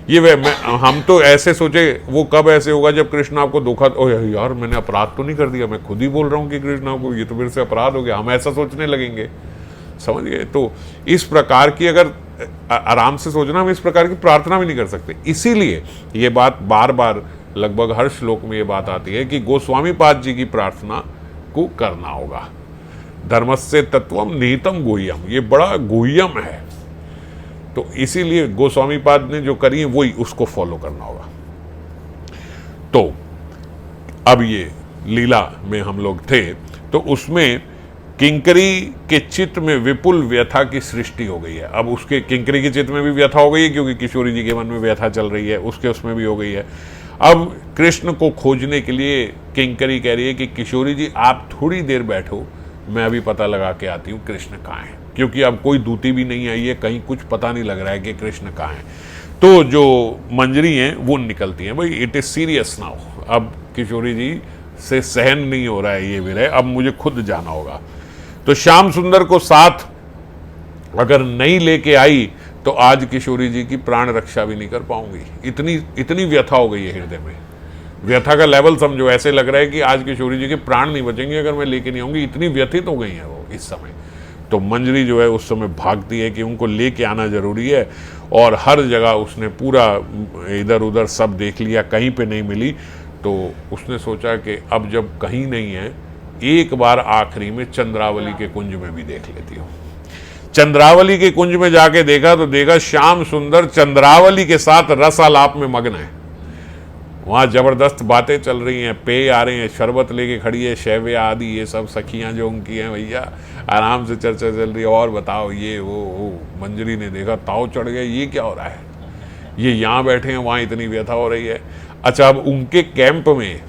ये हम तो ऐसे सोचे वो कब ऐसे होगा जब कृष्ण आपको धोखा, ओ यार मैंने अपराध तो नहीं कर दिया, मैं खुद ही बोल रहा हूँ कि कृष्ण आपको, ये तो मेरे से अपराध हो गया, हम ऐसा सोचने लगेंगे, समझ गए। तो इस प्रकार की अगर आराम से सोचना, हम इस प्रकार की प्रार्थना भी नहीं कर सकते। इसीलिए ये बात बार बार लगभग हर श्लोक में ये बात आती है कि गोस्वामी पाद जी की प्रार्थना को करना होगा। धर्मस्य तत्वम निहितम गुह्यम, ये बड़ा गुह्यम है, तो इसीलिए गोस्वामी पाद ने जो करी है वही उसको फॉलो करना होगा। तो अब ये लीला में हम लोग थे, तो उसमें किंकरी के चित्त में विपुल व्यथा की सृष्टि हो गई है। अब उसके किंकरी के चित्त में भी व्यथा हो गई है, क्योंकि किशोरी जी के मन में व्यथा चल रही है, उसके उसमें भी हो गई है। अब कृष्ण को खोजने के लिए किंकरी कह रही है कि किशोरी जी आप थोड़ी देर बैठो, मैं अभी पता लगा के आती हूँ कृष्ण कहाँ है, क्योंकि अब कोई दूती भी नहीं आई है, कहीं कुछ पता नहीं लग रहा है कि कृष्ण कहाँ है। तो जो मंजरी हैं वो निकलती हैं, भाई इट इज सीरियस नाउ, अब किशोरी जी से सहन नहीं हो रहा है ये विरह, अब मुझे खुद जाना होगा। तो श्याम सुंदर को साथ अगर नहीं लेके आई तो आज किशोरी जी की प्राण रक्षा भी नहीं कर पाऊंगी, इतनी व्यथा हो गई है हृदय में। व्यथा का लेवल समझो, ऐसे लग रहा है कि आज किशोरी जी के प्राण नहीं बचेंगे अगर मैं लेके नहीं आऊंगी, इतनी व्यथित हो गई है वो इस समय। तो मंजरी जो है उस समय भागती है कि उनको लेके आना जरूरी है, और हर जगह उसने पूरा इधर उधर सब देख लिया, कहीं पे नहीं मिली। तो उसने सोचा कि अब जब कहीं नहीं है, एक बार आखिरी में चंद्रावली के कुंज में भी देख लेती हूँ। चंद्रावली के कुंज में जाके देखा तो देखा श्याम सुंदर चंद्रावली के साथ रसालाप में मग्न है। वहां जबरदस्त बातें चल रही हैं, पेय आ रहे हैं, शरबत लेके खड़ी है शैव्या आदि, ये सब सखियां जो उनकी हैं भैया, आराम से चर्चा चल रही है। और बताओ ये वो मंजरी ने देखा, ताव चढ़ गया, ये क्या हो रहा है, ये यहाँ बैठे हैं, वहां इतनी व्यथा हो रही है। अच्छा, अब उनके कैंप में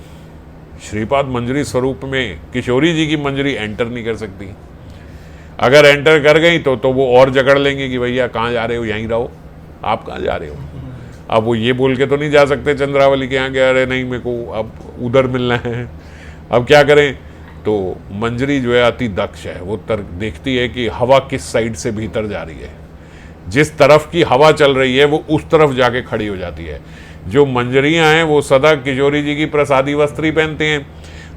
श्रीपाद मंजरी स्वरूप में किशोरी जी की मंजरी एंटर नहीं कर सकती। अगर एंटर कर गई तो वो और जकड़ लेंगे कि भैया कहाँ जा रहे हो, यहीं रहो, आप कहाँ जा रहे हो। अब वो ये बोल के तो नहीं जा सकते चंद्रावली के यहाँ, अरे नहीं मेरे को अब उधर मिलना है, अब क्या करें। तो मंजरी जो है अति दक्ष है, वो देखती है कि हवा किस साइड से भीतर जा रही है, जिस तरफ की हवा चल रही है वो उस तरफ जाके खड़ी हो जाती है। जो मंजरियां हैं वो सदा किशोरी जी की प्रसादी वस्त्री पहनते हैं,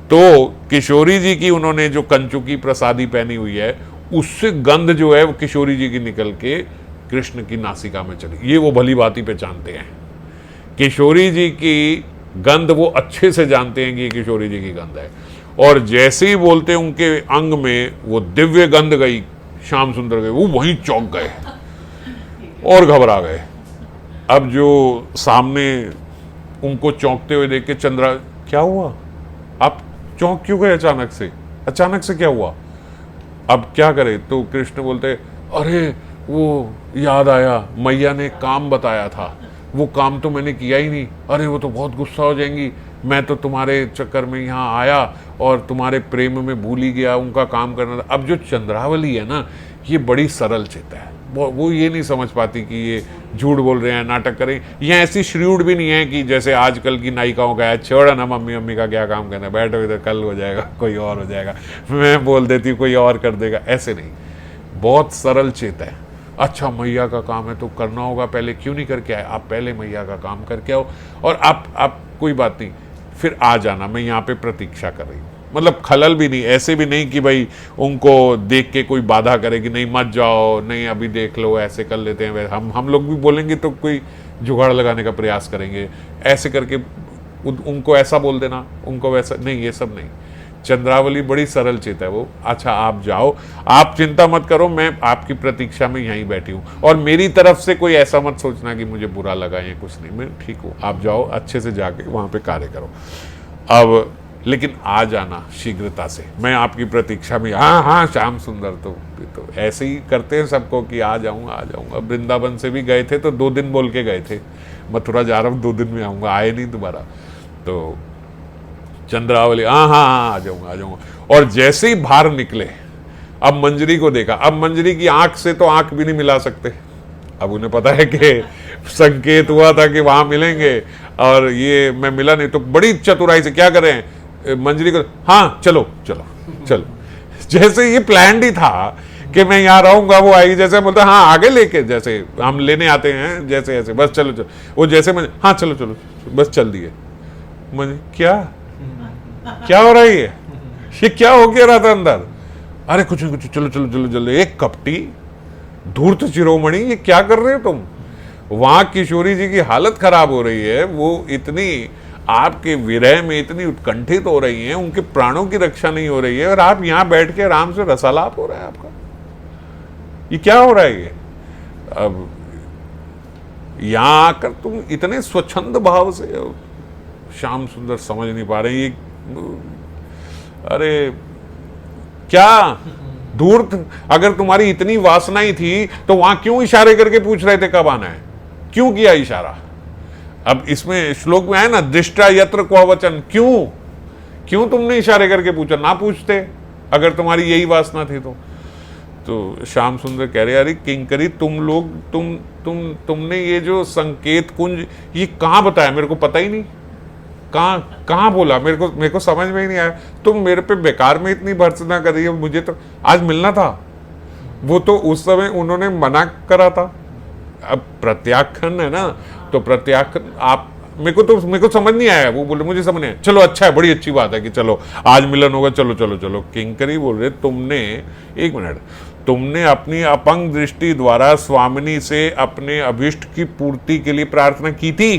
तो किशोरी जी की उन्होंने जो कंचू की प्रसादी पहनी हुई है उससे गंध जो है वो किशोरी जी की निकल के कृष्ण की नासिका में चली, ये वो भली भांति पहचानते हैं। किशोरी जी की गंध वो अच्छे से जानते हैं कि ये किशोरी जी की गंध है, और जैसे ही बोलते उनके अंग में वो दिव्य गंध गई, श्याम सुंदर गए, वो वहीं चौंक गए और घबरा गए। अब जो सामने उनको चौंकते हुए देख के चंद्रा, क्या हुआ, आप चौंक क्यों गए अचानक से क्या हुआ, अब क्या करे। तो कृष्ण बोलते, अरे वो याद आया, मैया ने काम बताया था, वो काम तो मैंने किया ही नहीं, अरे वो तो बहुत गुस्सा हो जाएंगी, मैं तो तुम्हारे चक्कर में यहाँ आया और तुम्हारे प्रेम में भूल ही गया, उनका काम करना था। अब जो चंद्रावली है ना, ये बड़ी सरल चित्त है, वो ये नहीं समझ पाती कि ये झूठ बोल रहे हैं, नाटक करें। ये ऐसी श्रीउड भी नहीं है कि जैसे आजकल की नायिकाओं का है, छोड़ा ना मम्मी का क्या काम करना है, बैठो इधर, कल हो जाएगा, कोई और हो जाएगा, मैं बोल देती हूँ कोई और कर देगा, ऐसे नहीं, बहुत सरल चेत है। अच्छा मैया का काम है तो करना होगा, पहले क्यों नहीं करके आए, आप पहले मैया का काम करके आओ, और आप कोई बात नहीं, फिर आ जाना, मैं यहाँ पे प्रतीक्षा कर रही हूँ। मतलब खलल भी नहीं, ऐसे भी नहीं कि भाई उनको देख के कोई बाधा करे कि नहीं मत जाओ, नहीं अभी देख लो, ऐसे कर लेते हैं। हम लोग भी बोलेंगे तो कोई जुगाड़ लगाने का प्रयास करेंगे, ऐसे करके उनको ऐसा बोल देना, उनको वैसा नहीं, ये सब नहीं। चंद्रावली बड़ी सरल चित है वो, अच्छा आप जाओ, आप चिंता मत करो, मैं आपकी प्रतीक्षा में यहीं बैठी हूँ, और मेरी तरफ से कोई ऐसा मत सोचना कि मुझे बुरा लगा या कुछ नहीं, मैं ठीक हूँ, आप जाओ अच्छे से जाके वहाँ पे कार्य करो। अब लेकिन आ जाना शीघ्रता से, मैं आपकी प्रतीक्षा में। हाँ श्याम सुंदर तो ऐसे ही करते हैं सबको कि आ जाऊँगा। वृंदावन से भी गए थे तो 2 दिन बोल के गए थे, मथुरा जा रहा हूँ 2 दिन में आऊँगा, आए नहीं दोबारा। तो चंद्रावली हाँ आ जाऊँगा। और जैसे ही बाहर निकले, अब मंजरी को देखा, अब मंजरी की आंख से तो आंख भी नहीं मिला सकते, अब उन्हें पता है कि संकेत हुआ था कि वहां मिलेंगे और ये मैं मिला नहीं, तो बड़ी चतुराई से क्या करें मंजरी को, हाँ चलो चलो चलो, जैसे ये प्लान ही था कि मैं यहाँ रहूंगा, वो आई जैसे बोलता हाँ आगे लेके, जैसे हम लेने आते हैं जैसे ऐसे, बस चलो चलो, वो जैसे मैं हाँ चलो चलो बस चल दिए। मुझे क्या क्या हो रहा है ये क्या हो गया रहा था अंदर, अरे कुछ नहीं कुछ, चलो चलो चलो चलो, एक कपटी धूर्त शिरोमणि ये क्या कर रहे हो तुम। वहां किशोरी जी की हालत खराब हो रही है, वो इतनी आपके विरह में इतनी उत्कंठित हो रही हैं, उनके प्राणों की रक्षा नहीं हो रही है, और आप यहां बैठ के आराम से रसालाप हो रहा है आपका, ये क्या हो रहा है ये। अब यहां आकर तुम इतने स्वच्छंद भाव से, श्याम सुंदर समझ नहीं पा रहे ये, अरे क्या धूर्त, अगर तुम्हारी इतनी वासना ही थी तो वहां क्यों इशारे करके पूछ रहे थे कब आना है, क्यों किया इशारा। अब इसमें श्लोक में है ना, दृष्टा यत्र क्व वचन, क्यों तुमने इशारे करके पूछा, ना पूछते अगर तुम्हारी यही वासना थी तो श्याम सुंदर कह रहे अरे किंकरी तुम लोग तुमने ये जो संकेत कुंज ये कहाँ बताया, मेरे को पता ही नहीं, कहाँ बोला, मेरे को समझ में ही नहीं आया। तुम मेरे पे बेकार में इतनी भर्त्सना कर रही है, मुझे तो आज मिलना था, वो तो उस समय उन्होंने मना करा था। अब प्रत्याख्यान है ना, तो प्रत्याख्यान आप मेरे को समझ नहीं आया, वो बोले मुझे समझ नहीं आया, चलो अच्छा है, बड़ी अच्छी बात है कि चलो आज मिलन होगा, चलो चलो चलो। किंकरी बोल रहे तुमने, एक मिनट, तुमने अपनी अपंग दृष्टि द्वारा स्वामिनी से अपने अभिष्ट की पूर्ति के लिए प्रार्थना की थी,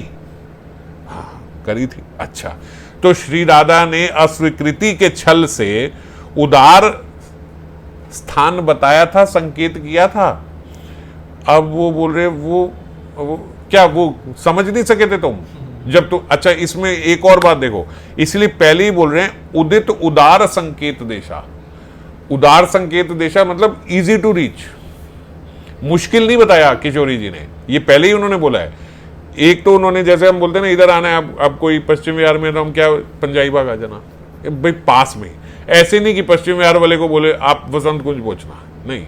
हाँ करी थी, अच्छा। तो श्री राधा ने अस्वीकृति के छल से उदार स्थान बताया था, संकेत किया था। अब वो बोल रहे वो क्या वो समझ नहीं सके थे तुम जब तो, अच्छा इसमें एक और बात देखो, इसलिए पहले ही बोल रहे हैं उदित उदार संकेत देशा। उदार संकेत देशा मतलब इजी टू रीच, मुश्किल नहीं बताया किशोरी जी ने, ये पहले ही उन्होंने बोला है। एक तो उन्होंने जैसे हम बोलते हैं ना इधर आना है, अब कोई पश्चिम बिहार में तो हम क्या पंजाबी बाग आ जाना भाई पास में, ऐसे नहीं कि पश्चिम बिहार वाले को बोले आप वसंत कुंज पहुंचना, नहीं,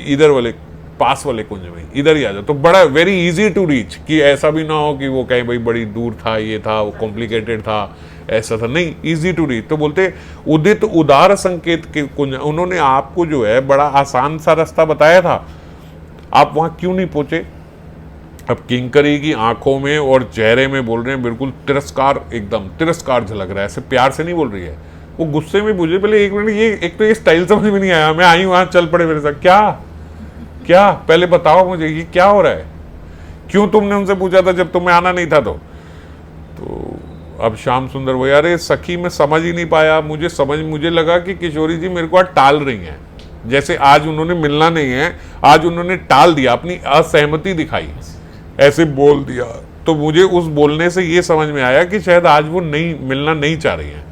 इधर वाले पास वाले कुंज में इधर ही आ जाओ, तो बड़ा वेरी इजी टू रीच, कि ऐसा भी ना हो कि वो कहीं भाई बड़ी दूर था, ये था, वो कॉम्प्लिकेटेड था, ऐसा था, नहीं, इजी टू रीच। तो बोलते उदित उदार संकेत के कुंज, उन्होंने आपको जो है बड़ा आसान सा रास्ता बताया था, आप वहां क्यों नहीं पहुंचे। अब किंकरी की आंखों में और चेहरे में बोल रहे हैं बिल्कुल तिरस्कार, एकदम तिरस्कार झलक रहा है, ऐसे प्यार से नहीं बोल रही है, वो गुस्से में पूछे पहले एक मिनट, ये एक तो ये स्टाइल समझ में नहीं आया, मैं आई वहां चल पड़े मेरे साथ, क्या पहले बताओ मुझे ये क्या हो रहा है, क्यों तुमने उनसे पूछा था जब तुम्हें आना नहीं था। तो अब श्याम सुंदर वो यार सखी मैं समझ ही नहीं पाया, मुझे लगा कि किशोरी जी मेरे को आज टाल रही हैं, जैसे आज उन्होंने मिलना नहीं है, आज उन्होंने टाल दिया, अपनी असहमति दिखाई, ऐसे बोल दिया, तो मुझे उस बोलने से ये समझ में आया कि शायद आज वो नहीं मिलना नहीं चाह रही हैं।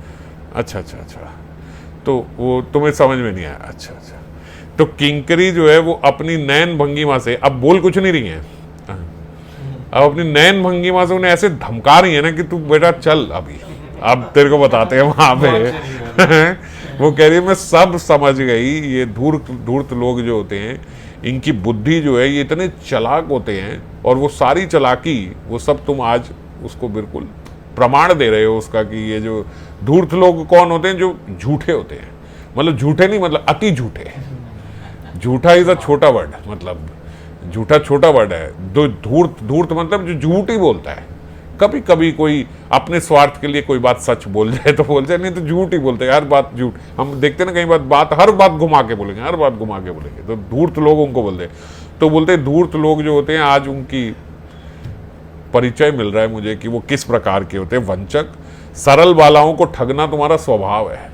अच्छा, तो वो तुम्हें समझ में नहीं आया, अच्छा। तो किंकरी जो है वो अपनी नयन भंगिमा से, अब बोल कुछ नहीं रही है, अब अपनी नयन भंगिमा से उन्हें ऐसे धमका रही है ना कि तू बेटा चल अभी, अब तेरे को बताते हैं वहां पे वो कह रही है मैं सब समझ गई, ये धूर्त लोग जो होते हैं इनकी बुद्धि जो है ये इतने चालाक होते हैं, और वो सारी चालाकी वो सब तुम आज उसको बिल्कुल प्रमाण दे रहे हो उसका, कि ये जो धूर्त लोग कौन होते हैं, जो झूठे होते हैं, मतलब झूठे नहीं, मतलब अति झूठे, झूठा इज अ छोटा वर्ड, मतलब झूठा छोटा वर्ड है, धूर्त मतलब जो झूठ ही बोलता है, कभी कभी कोई अपने स्वार्थ के लिए कोई बात सच बोल जाए तो बोल जाए, नहीं तो झूठ ही बोलते हैं, हर बात झूठ, हम देखते ना कई बात हर बात घुमा के बोलेंगे, हर बात घुमा के बोलेंगे, तो धूर्त लोग उनको बोलते हैं। तो बोलते धूर्त लोग जो होते हैं आज उनकी परिचय मिल रहा है मुझे कि वो किस प्रकार के होते हैं, वंचक, सरल बालाओं को ठगना तुम्हारा स्वभाव है,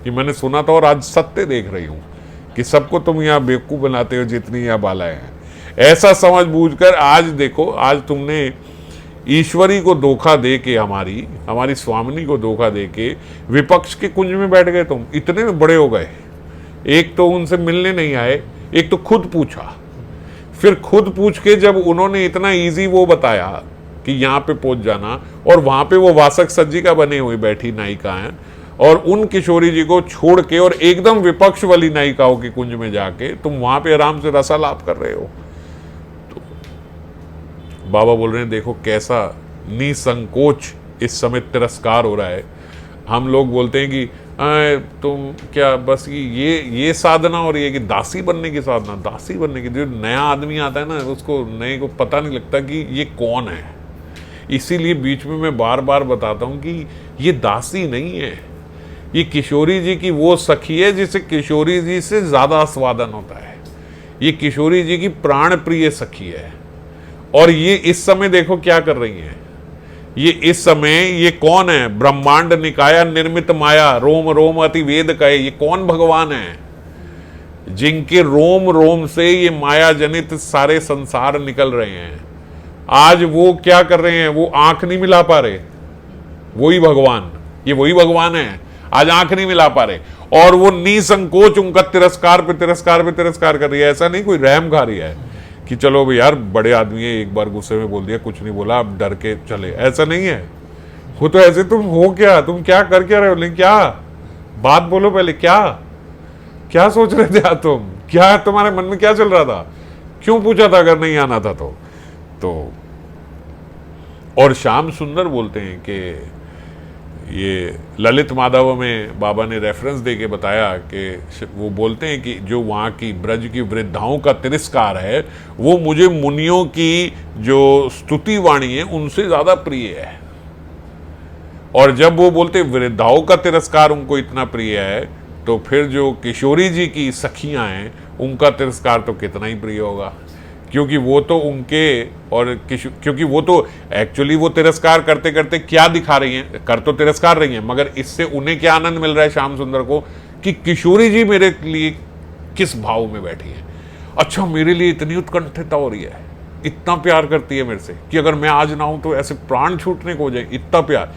कि मैंने सुना था और आज सत्य देख रही हूँ कि सबको तुम यहाँ बेवकूफ बनाते हो जितनी यहाँ बालाएं हैं, ऐसा समझ बूझकर आज देखो, आज तुमने ईश्वरी को धोखा दे के, हमारी स्वामिनी को धोखा दे के विपक्ष के कुंज में बैठ गए, तुम इतने बड़े हो गए, एक तो उनसे मिलने नहीं आए, एक तो खुद पूछा, फिर खुद पूछ के जब उन्होंने इतना इजी वो बताया कि यहाँ पे पहुंच जाना, और वहां पे वो वासक सज्जिका बने हुई बैठी नायिका हैं, और उन किशोरी जी को छोड़ के और एकदम विपक्ष वाली नायिकाओं के कुंज में जाके तुम वहां पे आराम से रसालाप कर रहे हो, बाबा बोल रहे हैं देखो कैसा निसंकोच इस समय तिरस्कार हो रहा है। हम लोग बोलते हैं कि तुम क्या बस ये साधना और ये कि दासी बनने की साधना, दासी बनने की। जो नया आदमी आता है ना, उसको नए को पता नहीं लगता कि ये कौन है। इसीलिए बीच में मैं बार बार बताता हूँ कि ये दासी नहीं है, ये किशोरी जी की वो सखी है जिसे किशोरी जी से ज़्यादा आस्वादन होता है। ये किशोरी जी की प्राण प्रिय सखी है। और ये इस समय देखो क्या कर रही हैं। ये इस समय ये कौन है? ब्रह्मांड निकाया निर्मित माया, रोम रोम अति वेद कहे। ये कौन भगवान है? जिनके रोम रोम से ये माया जनित सारे संसार निकल रहे हैं। आज वो क्या कर रहे हैं? वो आंख नहीं मिला पा रहे। वही भगवान, ये वही भगवान है, आज आंख नहीं मिला पा रहे। और वो निसंकोच उनका तिरस्कार पे तिरस्कार पे तिरस्कार कर रही है। ऐसा नहीं कोई रहम खा रही है कि चलो भाई यार बड़े आदमी है, एक बार गुस्से में बोल दिया, कुछ नहीं बोला, अब डर के चले। ऐसा नहीं है। वो तो ऐसे तुम हो क्या, तुम क्या कर क्या रहे हो? लेकिन क्या बात बोलो पहले, क्या सोच रहे थे तुम? क्या तुम्हारे मन में क्या चल रहा था? क्यों पूछा था अगर नहीं आना था तो। और श्याम सुंदर बोलते हैं कि ये ललित माधव में बाबा ने रेफरेंस दे के बताया कि वो बोलते हैं कि जो वहाँ की ब्रज की वृद्धाओं का तिरस्कार है वो मुझे मुनियों की जो स्तुति वाणी है उनसे ज़्यादा प्रिय है। और जब वो बोलते वृद्धाओं का तिरस्कार उनको इतना प्रिय है, तो फिर जो किशोरी जी की सखियाँ हैं उनका तिरस्कार तो कितना ही प्रिय होगा। क्योंकि वो तो उनके और क्योंकि वो तो एक्चुअली वो तिरस्कार करते करते क्या दिखा रही हैं? कर तो तिरस्कार रही हैं, मगर इससे उन्हें क्या आनंद मिल रहा है श्याम सुंदर को कि किशोरी जी मेरे लिए किस भाव में बैठी है। अच्छा, मेरे लिए इतनी उत्कंठिता हो रही है, इतना प्यार करती है मेरे से कि अगर मैं आज ना हूं तो ऐसे प्राण छूटने को हो जाए, इतना प्यार।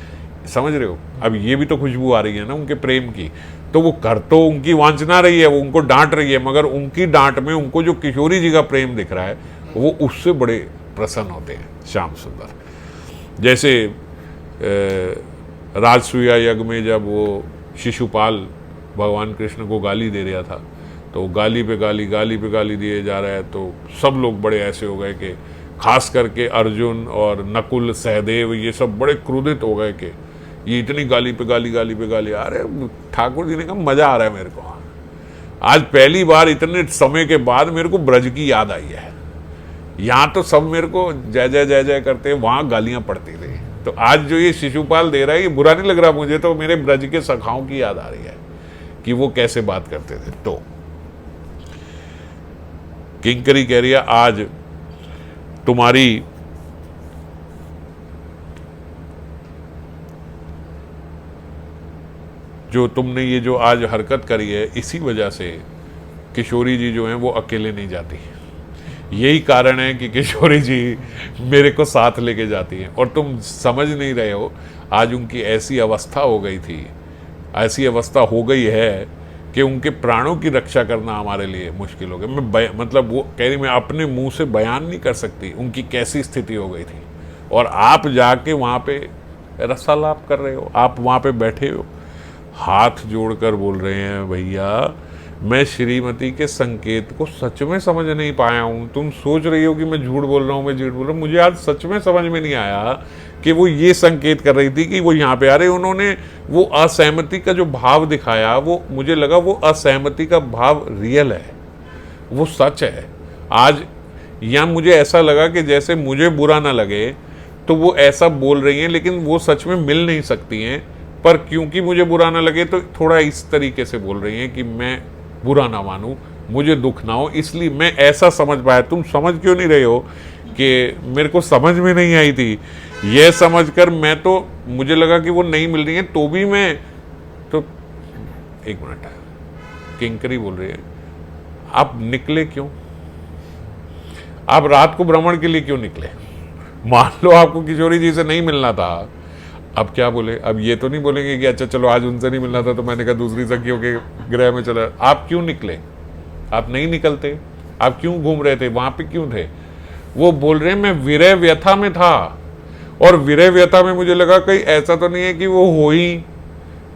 समझ रहे हो? अब ये भी तो खुशबू आ रही है ना उनके प्रेम की। तो वो कर तो उनकी वांछना रही है, वो उनको डांट रही है, मगर उनकी डांट में उनको जो किशोरी जी का प्रेम दिख रहा है वो उससे बड़े प्रसन्न होते हैं श्याम सुंदर। जैसे राजसूया यज्ञ में जब वो शिशुपाल भगवान कृष्ण को गाली दे रहा था, तो गाली पे गाली दिए जा रहा है, तो सब लोग बड़े ऐसे हो गए कि खास करके अर्जुन और नकुल सहदेव ये सब बड़े क्रोधित हो गए कि ये इतनी गाली पे गाली। अरे ठाकुर जी ने कहा मजा आ रहा है मेरे को, आज पहली बार इतने समय के बाद मेरे को ब्रज की याद आई है। यहाँ तो सब मेरे को जय जय करते, वहां गालियां पड़ती रही। तो आज जो ये शिशुपाल दे रहा है ये बुरा नहीं लग रहा मुझे, तो मेरे ब्रज के सखाओं की याद आ रही है कि वो कैसे बात करते थे। तो किंकरी कह रही है आज तुम्हारी जो तुमने ये जो आज हरकत करी है, इसी वजह से किशोरी जी जो हैं वो अकेले नहीं जाती। यही कारण है कि किशोरी जी मेरे को साथ लेके जाती हैं। और तुम समझ नहीं रहे हो, आज उनकी ऐसी अवस्था हो गई थी, ऐसी अवस्था हो गई है कि उनके प्राणों की रक्षा करना हमारे लिए मुश्किल हो गया। मैं मतलब वो कह रही मैं अपने मुंह से बयान नहीं कर सकती उनकी कैसी स्थिति हो गई थी। और आप जाके वहाँ पे रसालाप कर रहे हो, आप वहाँ पे बैठे हो, हाथ जोड़कर बोल रहे हैं भैया मैं श्रीमती के संकेत को सच में समझ नहीं पाया हूँ। तुम सोच रही हो कि मैं झूठ बोल रहा हूँ, मुझे आज सच में समझ में नहीं आया कि वो ये संकेत कर रही थी कि वो यहाँ पे आ रहे। उन्होंने वो असहमति का जो भाव दिखाया, वो मुझे लगा वो असहमति का भाव रियल है, वो सच है। आज यहाँ मुझे ऐसा लगा कि जैसे मुझे बुरा ना लगे तो वो ऐसा बोल रही हैं, लेकिन वो सच में मिल नहीं सकती हैं, पर क्योंकि मुझे बुरा ना लगे तो थोड़ा इस तरीके से बोल रही हैं कि मैं बुरा ना मानूं, मुझे दुख ना हो, इसलिए मैं ऐसा समझ पाया। तुम समझ क्यों नहीं रहे हो कि मेरे को समझ में नहीं आई थी, यह समझकर मैं तो मुझे लगा कि वो नहीं मिल रही है, तो भी मैं तो एक मिनट, किंकरी बोल रही है आप निकले क्यों? आप रात को भ्रमण के लिए क्यों निकले? मान लो आपको किशोरी जी से नहीं मिलना था, अब क्या बोले? अब ये तो नहीं बोलेंगे कि अच्छा चलो आज उनसे नहीं मिलना था तो मैंने कहा दूसरी सखियों के ग्रह में चला। आप क्यों निकले? आप नहीं निकलते, आप क्यों घूम रहे थे, वहां पे क्यों थे? वो बोल रहे हैं मैं विरह व्यथा में था, और विरह व्यथा में मुझे लगा कहीं ऐसा तो नहीं है कि वो हो ही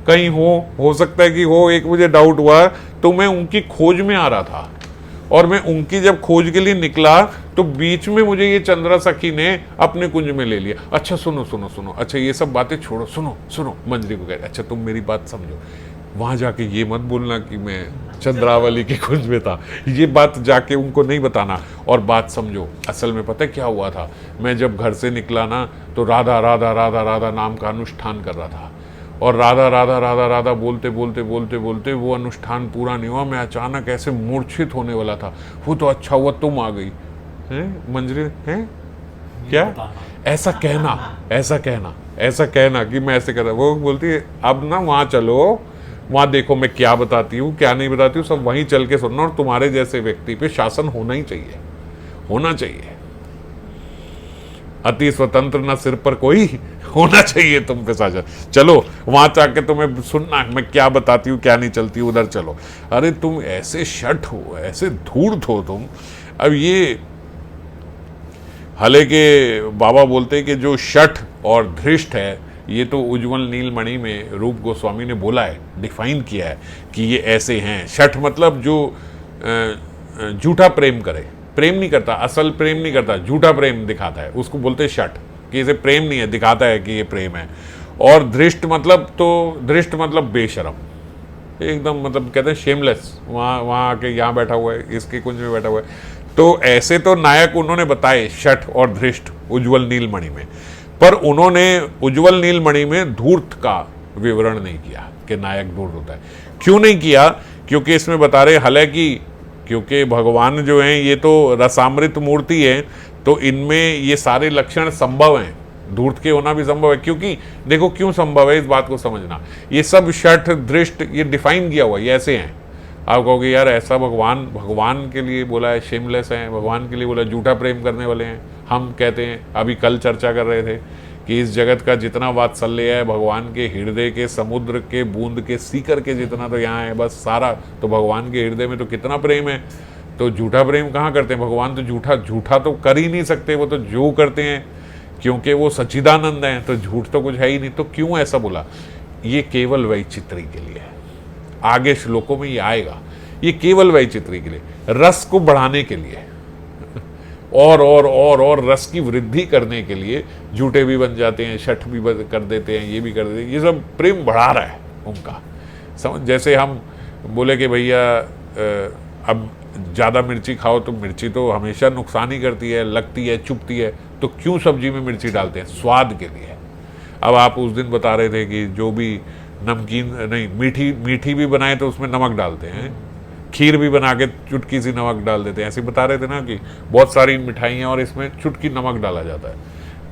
कहीं हो सकता है कि हो, एक मुझे डाउट हुआ, तो मैं उनकी खोज में आ रहा था। और मैं उनकी जब खोज के लिए निकला तो बीच में मुझे ये चंद्रा सखी ने अपने कुंज में ले लिया। अच्छा सुनो सुनो सुनो, अच्छा ये सब बातें छोड़ो, सुनो सुनो, मंजरी को कह, अच्छा तुम मेरी बात समझो, वहां जाके ये मत बोलना कि मैं चंद्रावली के कुंज में था, ये बात जाके उनको नहीं बताना, और बात समझो। असल में पता है क्या हुआ था, मैं जब घर से निकला ना तो राधा राधा राधा राधा नाम का अनुष्ठान कर रहा था, और राधा राधा राधा राधा बोलते बोलते बोलते बोलते वो अनुष्ठान पूरा नहीं हुआ, मैं अचानक ऐसे मूर्छित होने वाला था। वो तो अच्छा हुआ तुम आ गई हैं मंजरी, हैं क्या, ऐसा कहना, ऐसा कहना, ऐसा कहना कि मैं ऐसे कर रहा। वो बोलती है अब ना वहाँ चलो, वहाँ देखो मैं क्या बताती हूँ क्या नहीं बताती हूँ, सब वहीं चल के सुनना, और तुम्हारे जैसे व्यक्ति पे शासन होना ही चाहिए, होना चाहिए। अति स्वतंत्र ना सिर पर कोई, होना चाहिए तुम पे शासन। चलो वहां जाके तुम्हें सुनना मैं क्या बताती हूँ क्या नहीं चलती, उधर चलो। अरे तुम ऐसे शठ हो, ऐसे धूर्त हो तुम। अब ये हले के बाबा बोलते हैं कि जो शठ और धृष्ट है, ये तो उज्ज्वल नीलमणि में रूप गोस्वामी ने बोला है, डिफाइन किया है कि ये ऐसे हैं। शठ मतलब जो झूठा प्रेम करे, प्रेम नहीं करता, असल प्रेम नहीं करता, झूठा प्रेम दिखाता है, उसको बोलते हैं शठ, कि इसे प्रेम नहीं है, दिखाता है कि ये प्रेम है। और धृष्ट मतलब, तो धृष्ट मतलब बेशरम, एकदम मतलब कहते हैं शेमलेस, वहाँ आके यहाँ बैठा हुआ है, इसके कुंज में बैठा हुआ है। तो ऐसे तो नायक उन्होंने बताए शठ और धृष्ट उज्ज्वल नीलमणि में, पर उन्होंने उज्ज्वल नीलमणि में धूर्त का विवरण नहीं किया कि नायक धूर्त होता है। क्यों नहीं किया? क्योंकि इसमें बता रहे हालांकि क्योंकि भगवान जो हैं ये तो रसामृत मूर्ति है, तो इनमें ये सारे लक्षण संभव हैं, धूर्त के होना भी संभव है। क्योंकि देखो क्यों संभव है, इस बात को समझना। ये सब शठ दृष्ट ये डिफाइन किया हुआ, ये ऐसे हैं। आप कहोगे यार ऐसा भगवान के लिए बोला है शेमलेस हैं, भगवान के लिए बोला झूठा प्रेम करने वाले हैं। हम कहते हैं, अभी कल चर्चा कर रहे थे कि इस जगत का जितना वात्सल्य है भगवान के हृदय के समुद्र के बूंद के सीकर के जितना तो यहाँ है, बस सारा तो भगवान के हृदय में तो कितना प्रेम है। तो झूठा प्रेम कहाँ करते हैं भगवान? तो झूठा तो कर ही नहीं सकते, वो तो जो करते हैं क्योंकि वो सच्चिदानंद हैं, तो झूठ तो कुछ है ही नहीं। तो क्यों ऐसा बोला? ये केवल वैचित्री के लिए है, आगे श्लोकों में ये आएगा। ये केवल वैचित्री के लिए, रस को बढ़ाने के लिए और रस की वृद्धि करने के लिए झूठे भी बन जाते हैं, शठ भी कर देते हैं, ये भी कर देते हैं। ये सब प्रेम बढ़ा रहा है उनका, समझ। जैसे हम बोले कि भैया अब ज़्यादा मिर्ची खाओ, तो मिर्ची तो हमेशा नुकसान ही करती है, लगती है, चुभती है, तो क्यों सब्जी में मिर्ची डालते हैं? स्वाद के लिए। अब आप उस दिन बता रहे थे कि जो भी नमकीन नहीं मीठी भी बनाए तो उसमें नमक डालते हैं, खीर भी बना के चुटकी सी नमक डाल देते हैं। ऐसे बता रहे थे ना कि बहुत सारी मिठाइयाँ और इसमें चुटकी नमक डाला जाता है।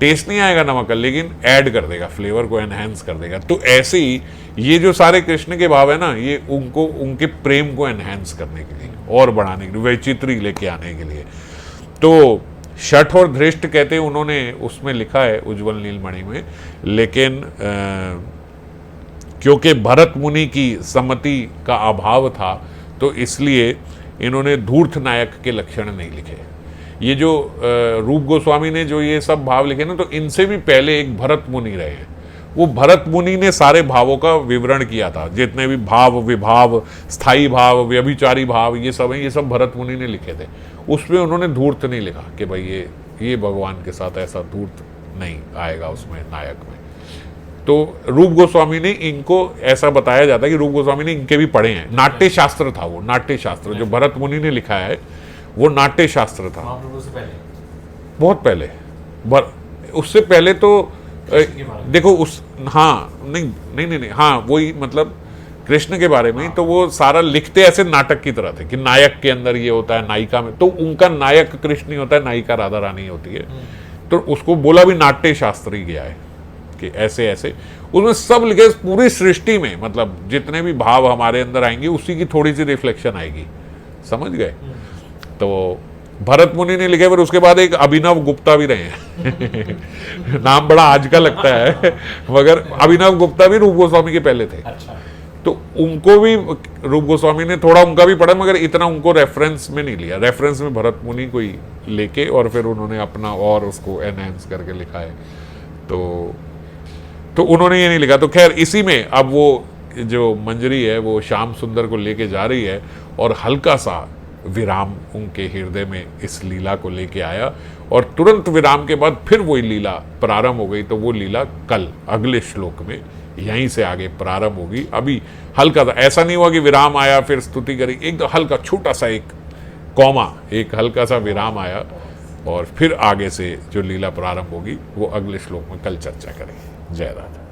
टेस्ट नहीं आएगा नमक का, लेकिन ऐड कर देगा, फ्लेवर को एनहेंस कर देगा। तो ऐसे ही ये जो सारे कृष्ण के भाव है ना, ये उनको उनके प्रेम को एनहेंस करने के लिए और बढ़ाने के लिए, वैचित्री लेके आने के लिए। तो शठ और धृष्ट कहते हैं, उन्होंने उसमें लिखा है उज्ज्वल नीलमणि में, लेकिन क्योंकि भरत मुनि की सम्मति का अभाव था तो इसलिए इन्होंने धूर्त नायक के लक्षण नहीं लिखे। ये जो रूप गोस्वामी ने जो ये सब भाव लिखे ना, तो इनसे भी पहले एक भरत मुनि रहे हैं। वो भरत मुनि ने सारे भावों का विवरण किया था, जितने भी भाव, विभाव, स्थायी भाव, व्यभिचारी भाव, ये सब हैं, ये सब भरत मुनि ने लिखे थे। उसमें उन्होंने धूर्त नहीं लिखा कि भाई ये भगवान के साथ ऐसा धूर्त नहीं आएगा उसमें नायक में। तो रूप गोस्वामी ने इनको ऐसा बताया जाता है कि रूप गोस्वामी ने इनके भी पढ़े हैं। नाट्य शास्त्र था वो, नाट्य शास्त्र जो भरत मुनि ने लिखा है वो नाट्य शास्त्र था, बहुत पहले। उससे पहले तो देखो उस नहीं हाँ वही मतलब कृष्ण के बारे में। तो वो सारा लिखते ऐसे नाटक की तरह थे कि नायक के अंदर ये होता है, नायिका में तो उनका नायक कृष्ण ही होता है, नायिका राधा रानी होती है। तो उसको बोला भी नाट्य शास्त्र ही गया है कि ऐसे ऐसे उसमें सब लिखे। पूरी सृष्टि में मतलब जितने भी भाव हमारे अंदर आएंगे उसी की थोड़ी सी रिफ्लेक्शन आएगी, समझ गए। तो भरत मुनि ने लिखे, पर उसके बाद एक अभिनव गुप्ता भी रहे हैं नाम बड़ा आज का लगता है, मगर अभिनव गुप्ता भी रूप गोस्वामी के पहले थे। तो उनको भी रूप गोस्वामी ने थोड़ा उनका भी पढ़ा, मगर इतना उनको रेफरेंस में नहीं लिया। रेफरेंस में भरत मुनि को ही लेके और फिर उन्होंने अपना और उसको एनहेंस करके लिखा है। तो उन्होंने ये नहीं लिखा। तो खैर इसी में अब वो जो मंजरी है वो श्याम सुंदर को लेके जा रही है और हल्का सा विराम उनके हृदय में इस लीला को लेके आया और तुरंत विराम के बाद फिर वही लीला प्रारंभ हो गई। तो वो लीला कल अगले श्लोक में यहीं से आगे प्रारंभ होगी। अभी हल्का सा, ऐसा नहीं हुआ कि विराम आया फिर स्तुति करी, एक हल्का छोटा सा एक कॉमा, एक हल्का सा विराम आया और फिर आगे से जो लीला प्रारंभ होगी वो अगले श्लोक में कल चर्चा करेंगे। जय राधा।